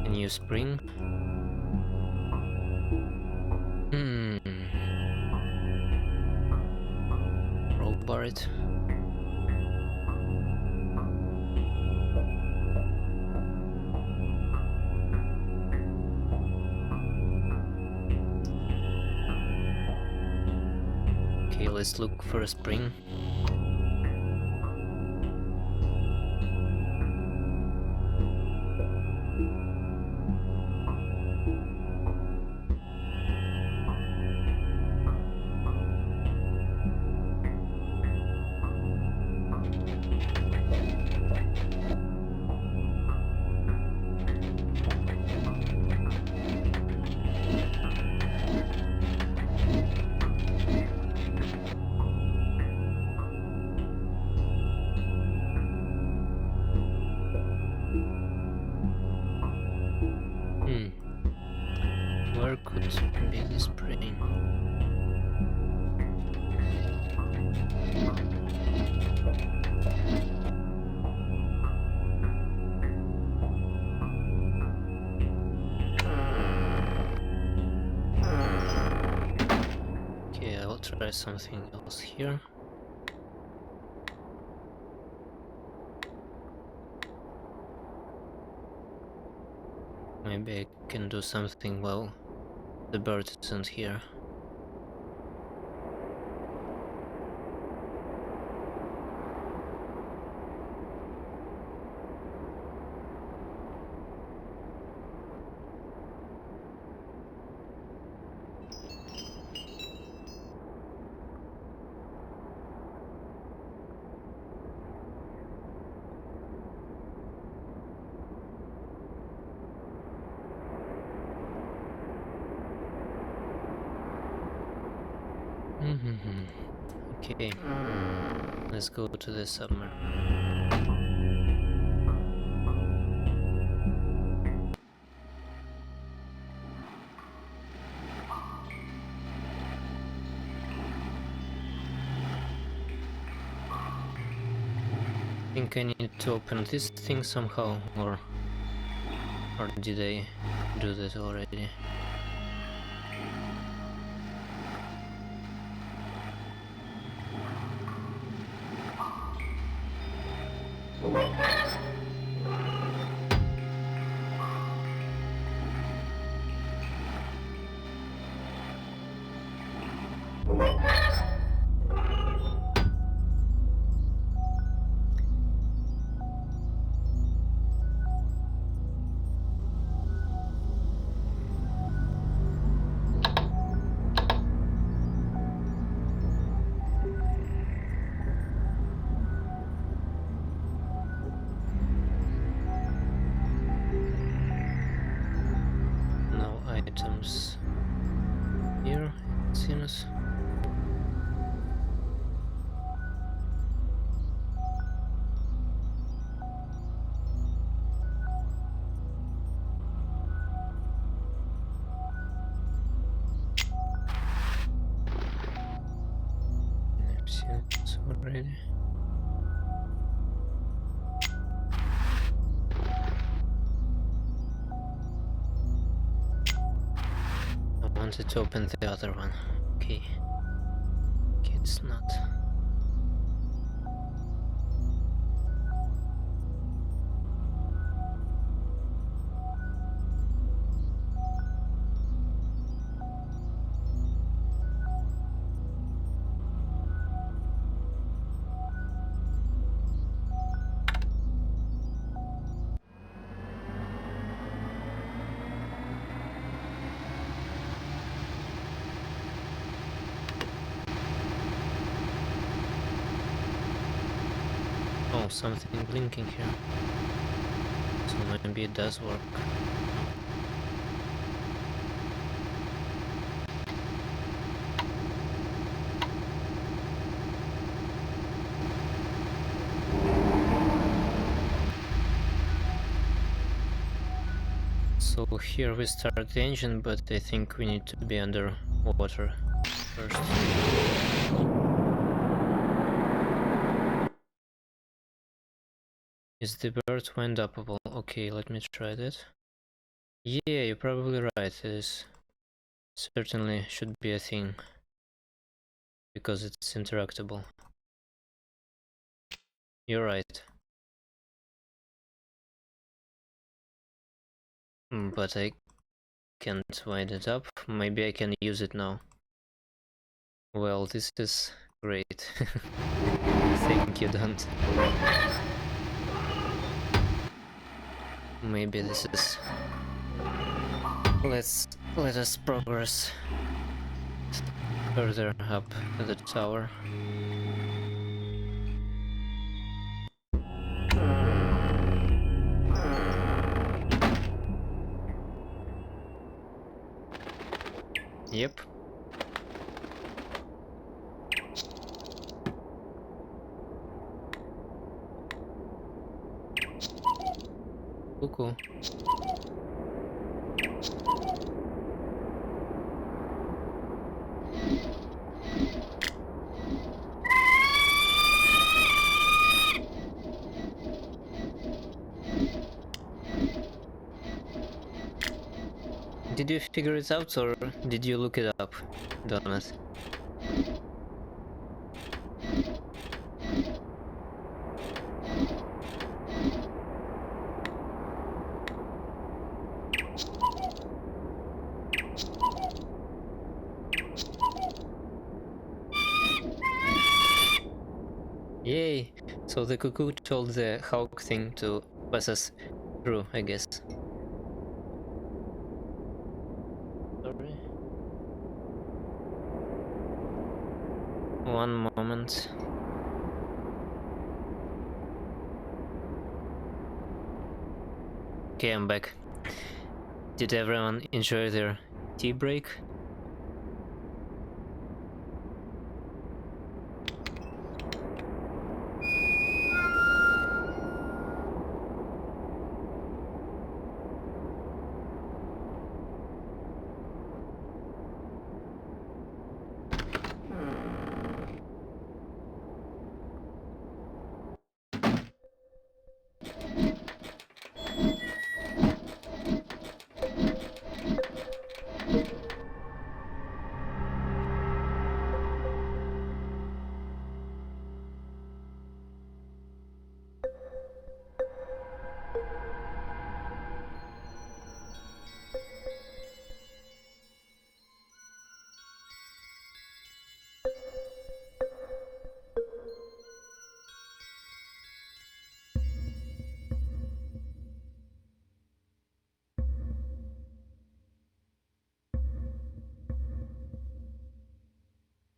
S1: a new spring. Rollbar it. Okay, let's look for a spring. Where could be the spring? Okay, I'll try something else here. Maybe I can do something while the bird isn't here. Okay, let's go to the submarine. I think I need to open this thing somehow, or did I do that already? No items here, it seems. already. I wanted to open the other one. Okay. Okay, it's not. Oh, something blinking here. So maybe it does work. So here we start the engine, but I think we need to be under water first. Is the bird wind-upable? Okay, let me try that. Yeah, you're probably right. It is certainly should be a thing because it's interactable. You're right. But I can't wind it up. Maybe I can use it now. Well, this is great. Thank you, don't. Maybe this is... Let us progress further up the tower. Yep. Cool. Did you figure it out or did you look it up, Donut? Yay! So the cuckoo told the hawk thing to pass us through, I guess. Sorry. One moment. Okay, I'm back. Did everyone enjoy their tea break?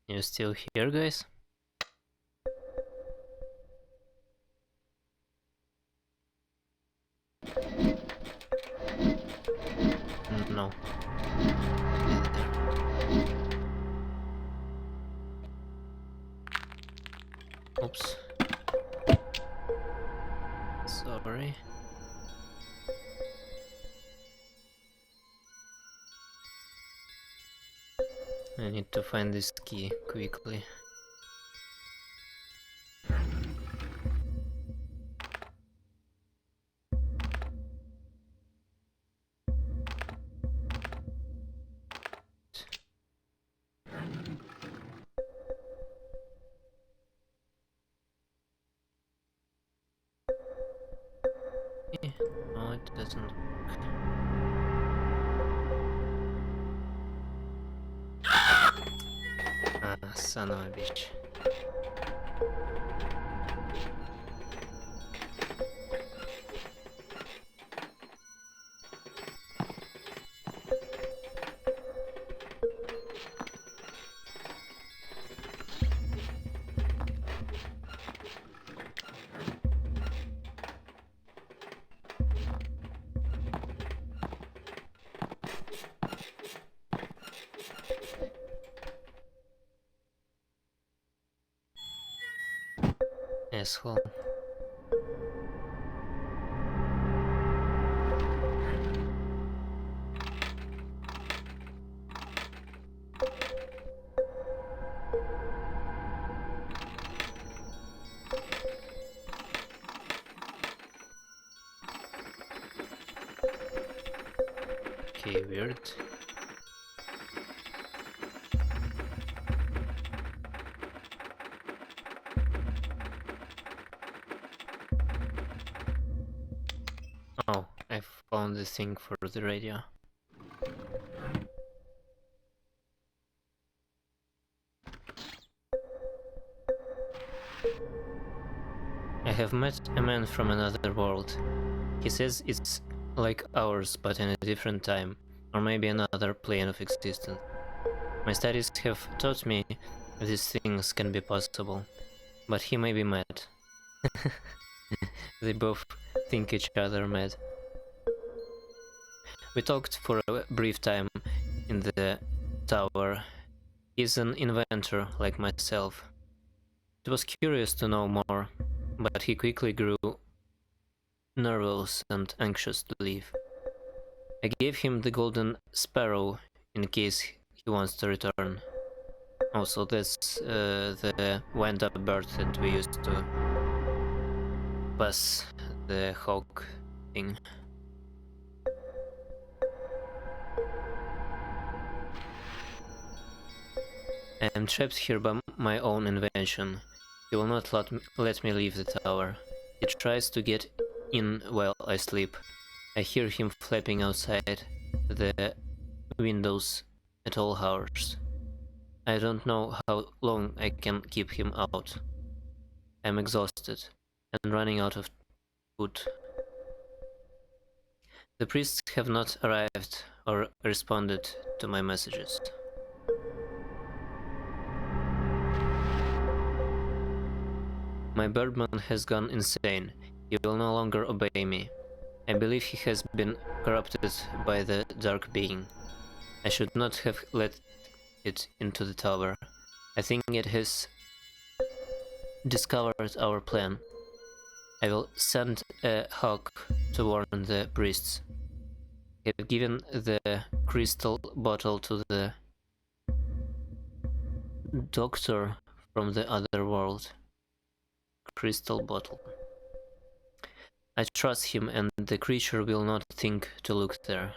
S1: You still here, guys? No. Oops. Sorry. I need to find this key quickly. Son of a bitch. Asshole. Okay, weird. Oh, I found the thing for the radio. I have met a man from another world. He says it's like ours, but in a different time, or maybe another plane of existence. My studies have taught me these things can be possible, but he may be mad. They both think each other mad. We talked for a brief time in the tower. He's an inventor like myself. It was curious to know more, but he quickly grew nervous and anxious to leave. I gave him the golden sparrow in case he wants to return. Also, that's the wind-up bird that we used to pass the hawk thing. I am trapped here by my own invention. He will not let me leave the tower. He tries to get in while I sleep. I hear him flapping outside the windows at all hours. I don't know how long I can keep him out. I'm exhausted and running out of food. The priests have not arrived or responded to my messages. My birdman has gone insane. He will no longer obey me. I believe he has been corrupted by the dark being. I should not have let it into the tower. I think it has discovered our plan. I will send a hawk to warn the priests. I have given the crystal bottle to the doctor from the other world. Crystal bottle. I trust him, and the creature will not think to look there.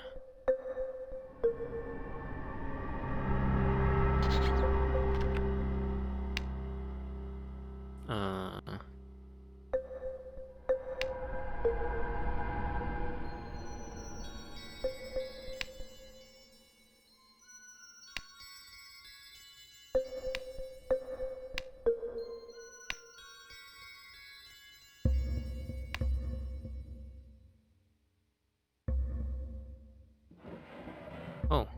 S1: Oh.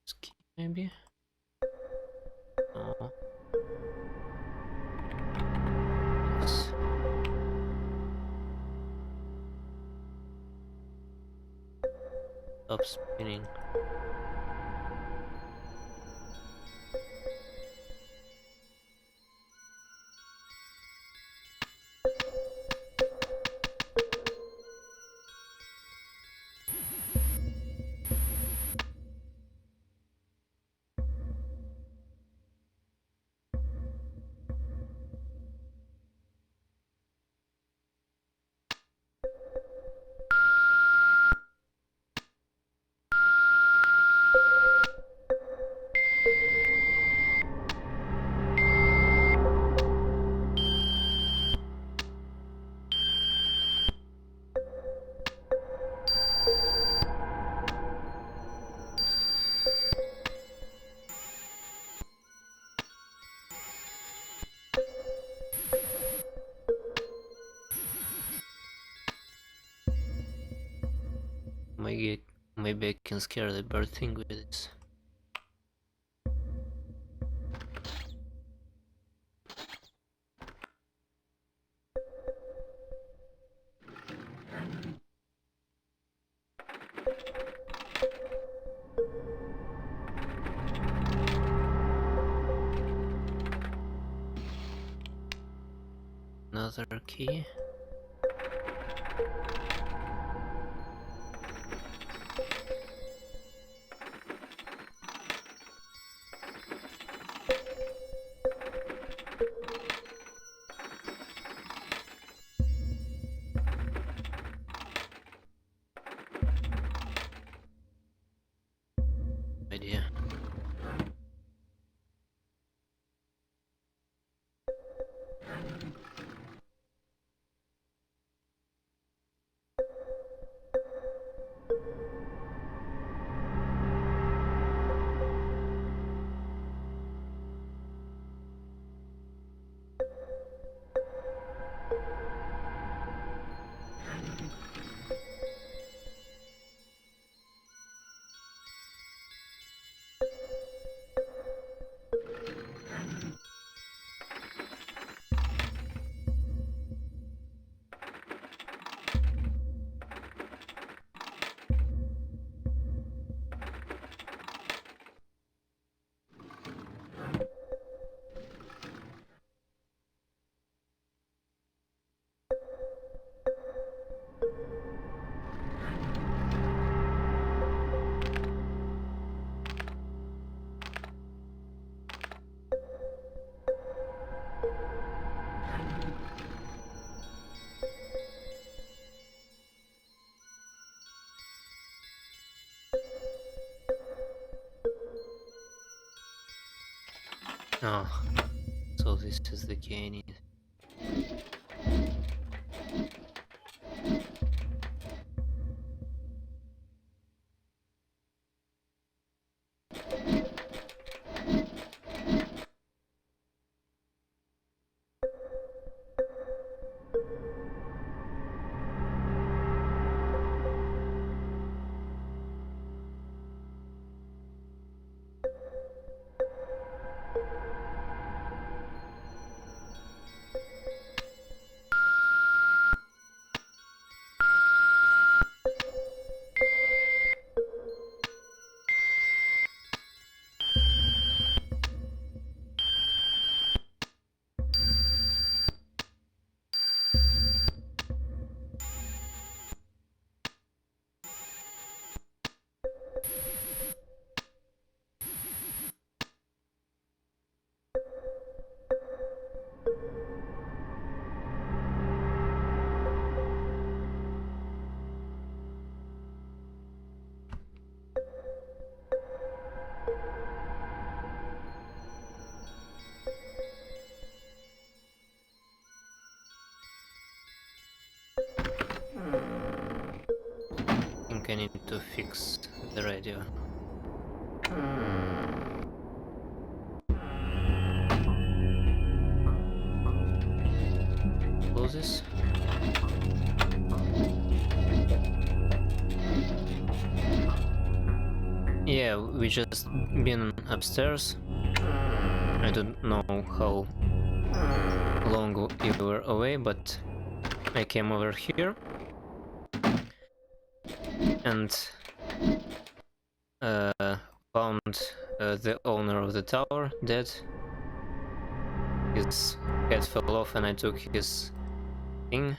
S1: Ski, maybe? Oh. Yes. Stop spinning. maybe I can scare the bird thing with this. Another key. Idea. Oh, so this is the key I need. I think I need to fix the radio. Close this. Yeah, we just been upstairs. I don't know how long you were away, but I came over here and found the owner of the tower dead. His head fell off and I took his thing.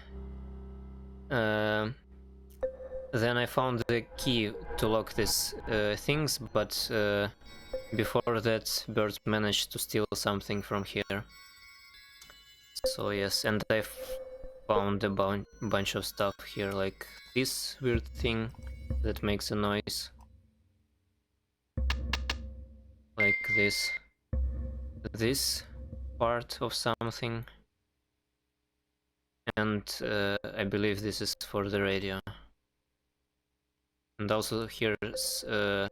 S1: Then I found the key to lock these things, but before that Bird managed to steal something from here. So yes, and I found a bunch of stuff here, like this weird thing that makes a noise. Like this part of something. And I believe this is for the radio. And also here's the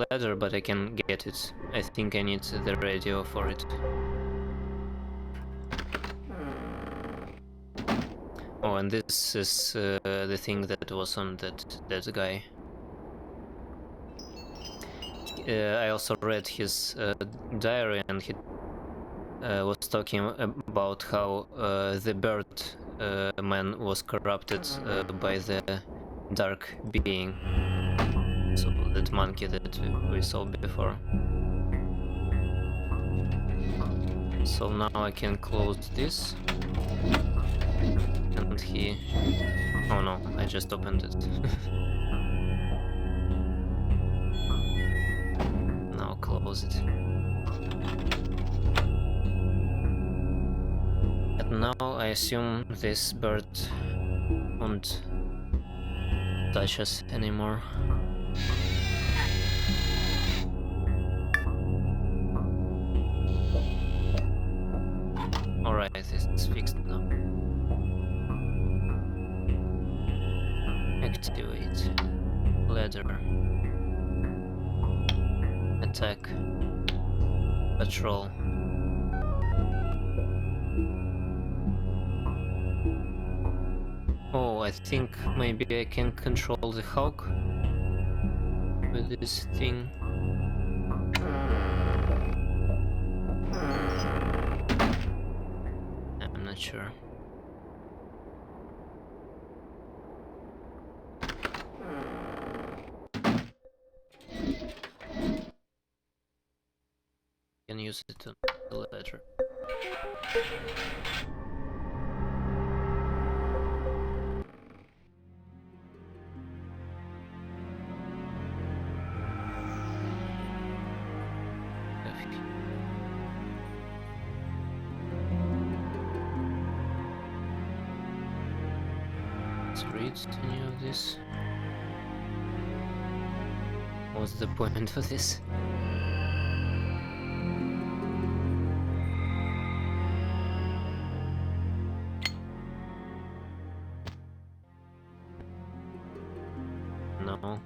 S1: ladder, but I can get it. I think I need the radio for it. Oh, and this is the thing that was on that guy. I also read his diary, and he was talking about how the bird man was corrupted by the dark being. So that monkey that we saw before. So now I can close this. And he... Oh no, I just opened it. Now close it. And now I assume this bird won't touch us anymore. Alright, it's fixed now. Activate. Ladder. Attack. Patrol. Oh, I think maybe I can control the hawk with this thing. I'm not sure. Can use it on the ladder. Let's read any of this. What's the point of this? No.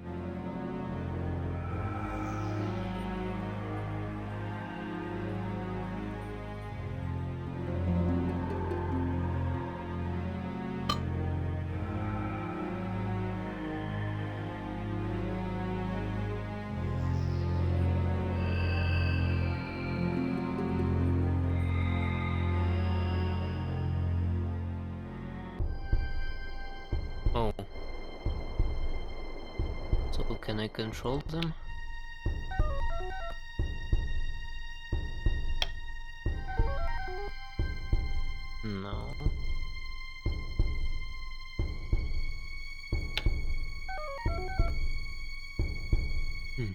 S1: Oh. So can I control them? No. Hmm.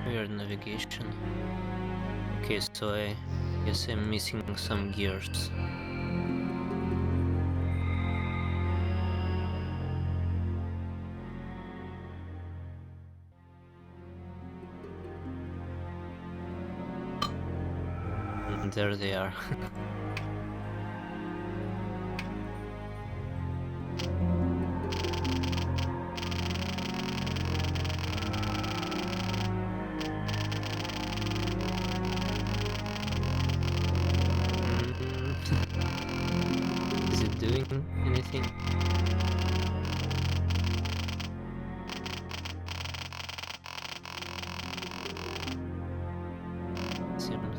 S1: Weird navigation. Okay, so I guess I'm missing some gears. And there they are. Is it doing anything? Seems.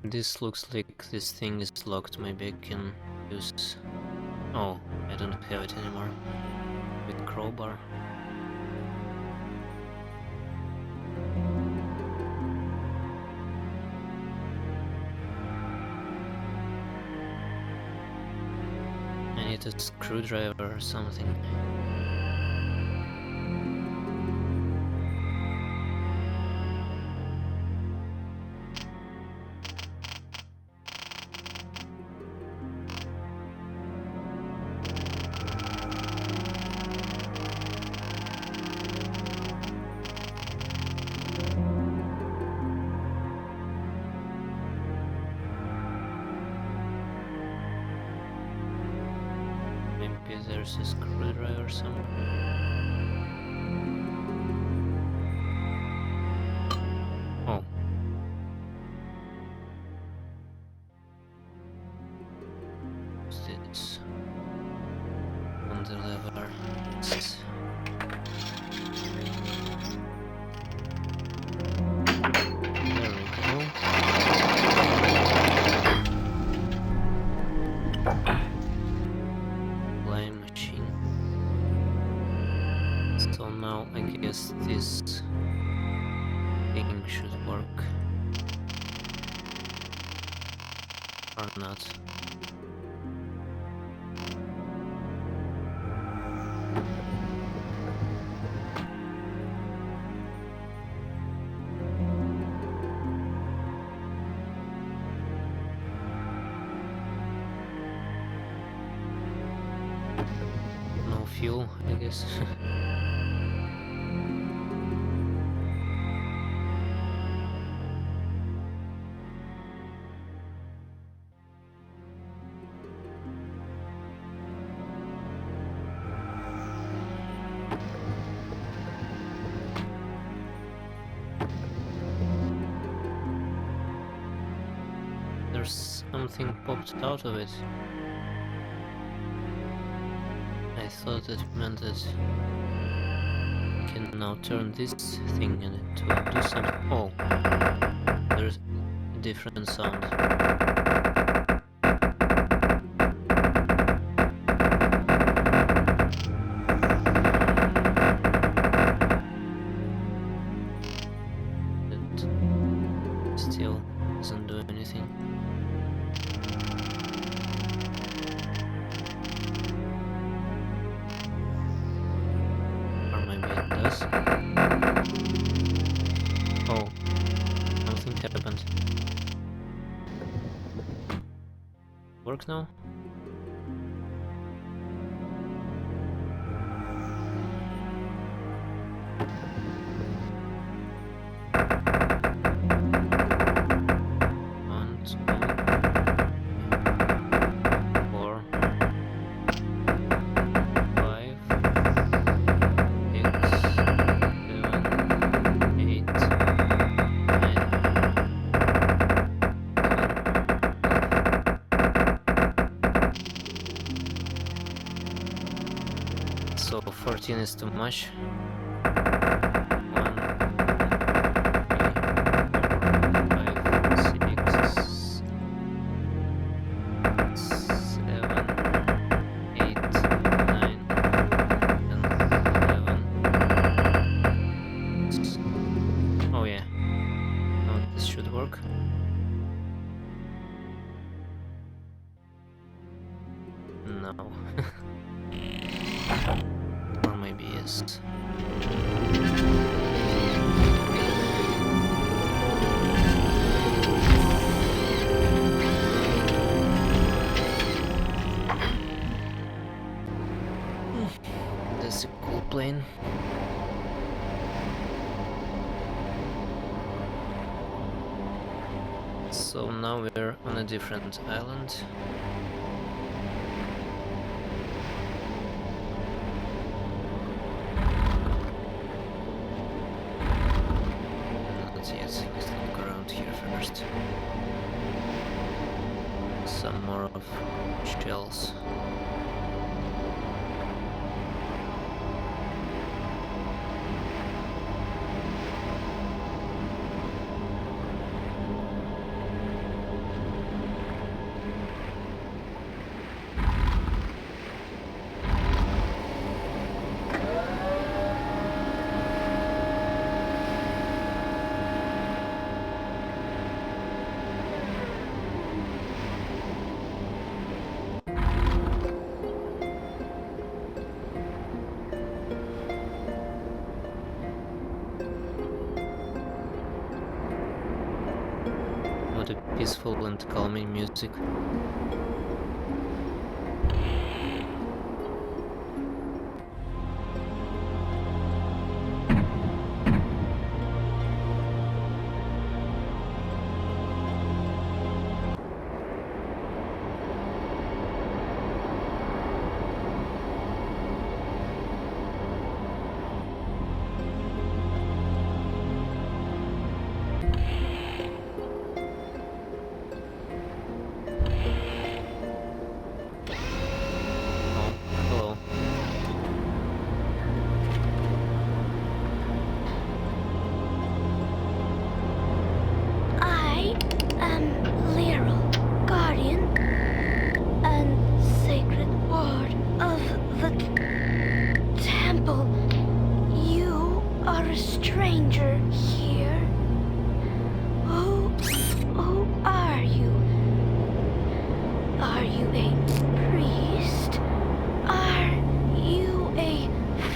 S1: This looks like this thing is locked. Maybe I can use... Oh, I don't have it anymore. With crowbar. need a screwdriver or something. Maybe there's a screwdriver somewhere. Oh. It's on the lever. There we go. Line machine. So now I guess this thing should work. Or not. No fuel, I guess. There's something popped out of it. I thought it meant that I can now turn this thing and it will do something. Oh, there's a different sound. It still doesn't do anything. Or maybe it does. Oh, something happened. Work now? One, two, 4, 5, 6, 7, 8, 9. So 14 is too much. 1, 2, 3, 4, 5, 6, 7, 8, 9, 10, 11. Oh yeah. Now this should work. No. Or maybe yes. That's a cool plane. So now we're on a different island. Not yet, let's look around here first. Some more of shells. peaceful and calming music. Oh, hello.
S5: I am Lyral, guardian and sacred ward of the temple. You are a stranger here. Who are you? Are you a priest? Are you a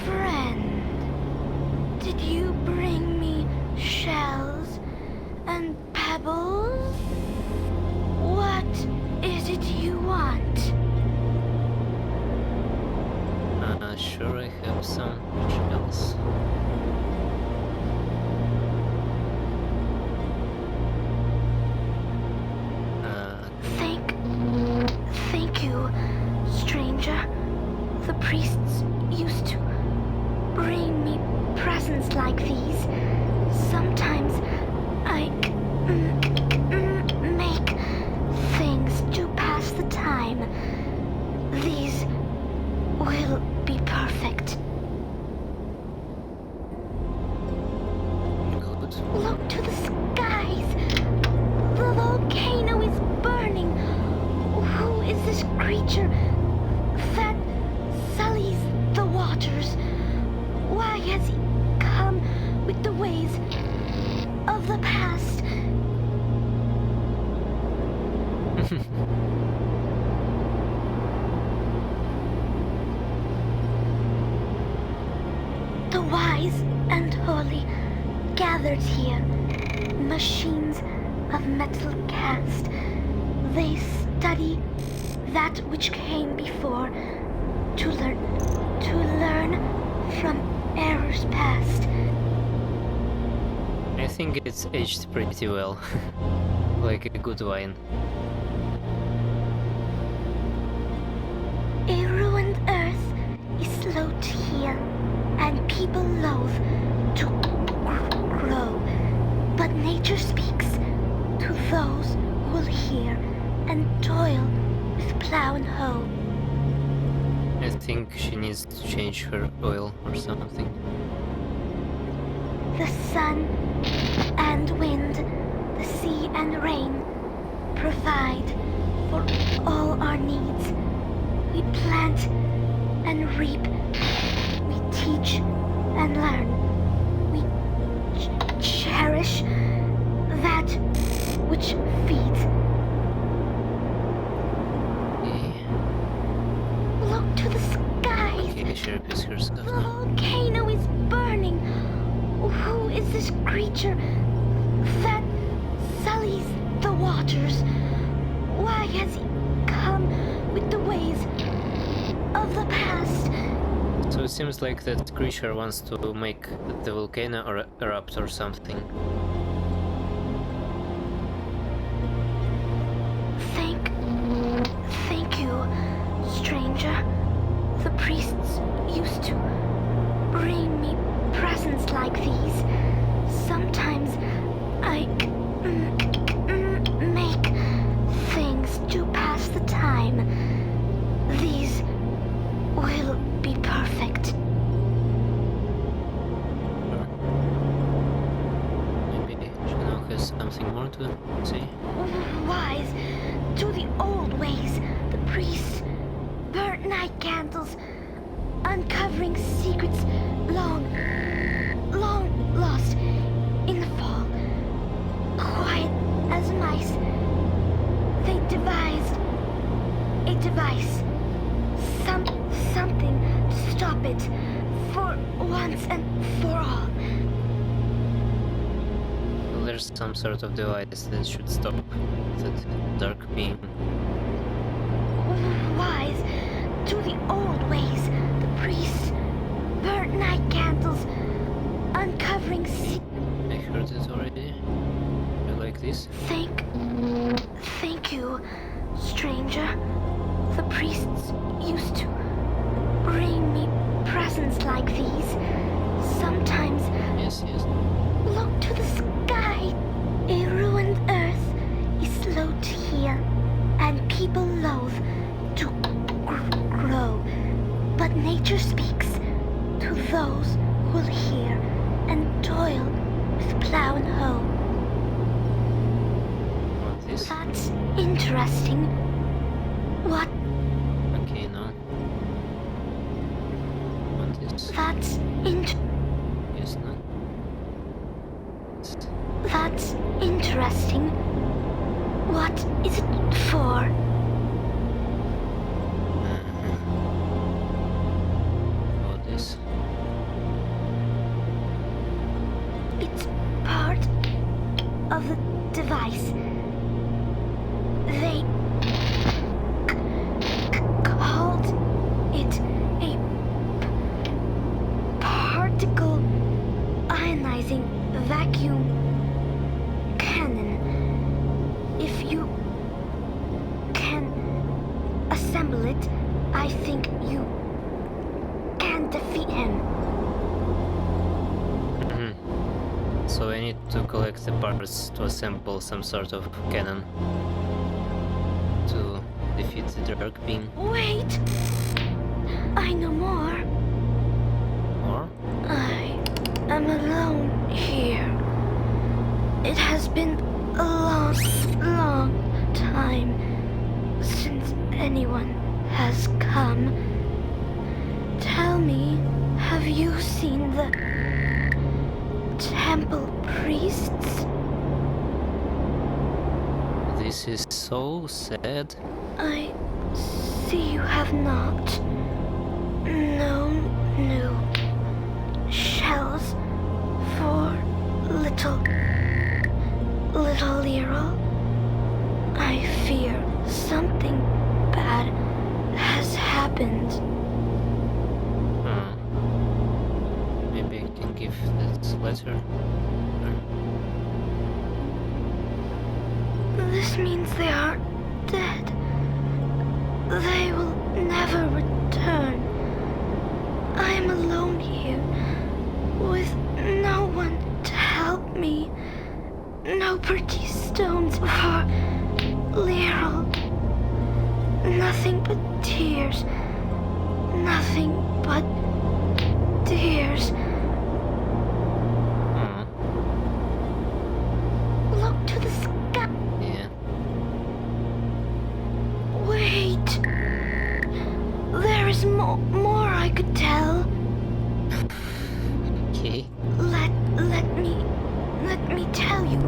S5: friend? Did you bring me shells and pebbles? What is it you want?
S1: Sure, I have some shells.
S5: Thank you, stranger. The priests used to bring me presents like these. Sometimes I make things to pass the time. These will be perfect.
S1: Good.
S5: Look to the skies. The volcano is burning. Who is this creature that sullies the waters? Why has he come with the ways of the past? The wise and holy gathered here, machines of metal cast. They study that which came before to learn from errors past.
S1: I think it's aged pretty well. Like a good wine.
S5: A ruined earth is slow to heal, and people loathe to grow. But nature speaks to those who will hear and toil with plow and hoe.
S1: I think she needs to change her oil or something.
S5: The sun and wind, the sea and rain provide for all our needs. We plant and reap. We teach and learn. We cherish that which feeds. Look to the skies.
S1: Okay, she repeats herself
S5: The
S1: now.
S5: volcano is burning. Who is this creature that sullies the waters? Why has he come with the ways of the past?
S1: So it seems like that creature wants to make the volcano erupt or something.
S5: Thank you, stranger. The priests used to bring me presents like these. Sometimes I make things to pass the time. These will be perfect.
S1: Maybe she now has something more to say.
S5: Wise to the old ways, the priests burnt night candles, uncovering secrets long lost in the fall. Quiet as mice, they devised a device, something to stop it for once and for all.
S1: Well, there's some sort of device that should stop that dark beam.
S5: Wise to the old ways, the priests burnt night candles, uncovering
S1: I heard it already. I like this.
S5: Thank you, stranger. The priests used to bring me presents like these. Sometimes
S1: Yes, yes.
S5: look to the sky. A ruined earth is slow to heal, and people loathe to grow. But nature speaks to those who'll hear and toil with plow and hoe.
S1: Want this?
S5: That's interesting. What?
S1: Okay, no. Want this?
S5: That's
S1: Yes, no.
S5: That's interesting. What is it for?
S1: Oh, this.
S5: It's part of the device. They called it a particle ionizing vacuum cannon. If you can assemble it, I think you can defeat him.
S1: So I need to collect the parts to assemble some sort of cannon to defeat the dark beam.
S5: Wait! I know more.
S1: Or?
S5: I am alone here. It has been a long time since anyone has come. Tell me, have you seen the temple priests?
S1: This is so sad.
S5: I see you have not. No new shells for little Lero. I fear something bad has happened.
S1: Maybe I can give that letter.
S5: This means they are dead. They will never return. I am alone here, with no one to help me. No pretty stones for Lero. Nothing but tears. Nothing but tears. Look to the sky.
S1: Yeah.
S5: Wait. There is more I could tell.
S1: Okay.
S5: Let me tell you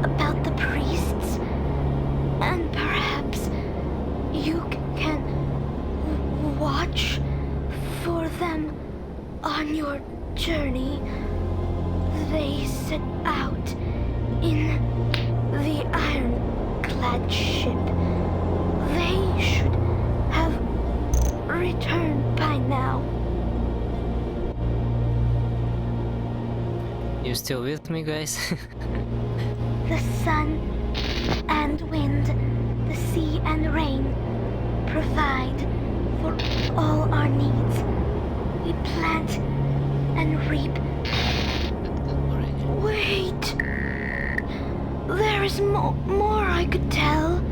S5: about the priests, and perhaps you can watch for them on your journey. They set out in the ironclad ship. They should have returned by now.
S1: You still with me, guys?
S5: The sun and wind, the sea and rain provide for all our needs. We plant and reap. Wait! There is more I could tell.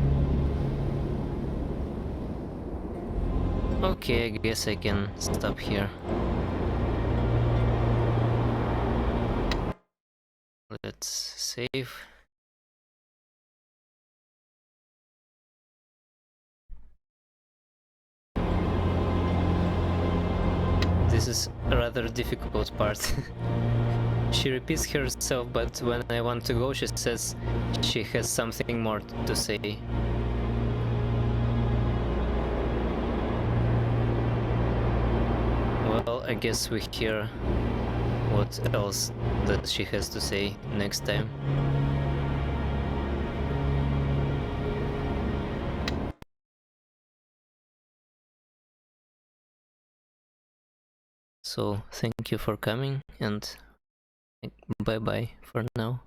S1: Okay, I guess I can stop here. Let's save. This is a rather difficult part. She repeats herself, but when I want to go, she says she has something more to say. Well, I guess we hear what else that she has to say next time. So thank you for coming, and bye bye for now.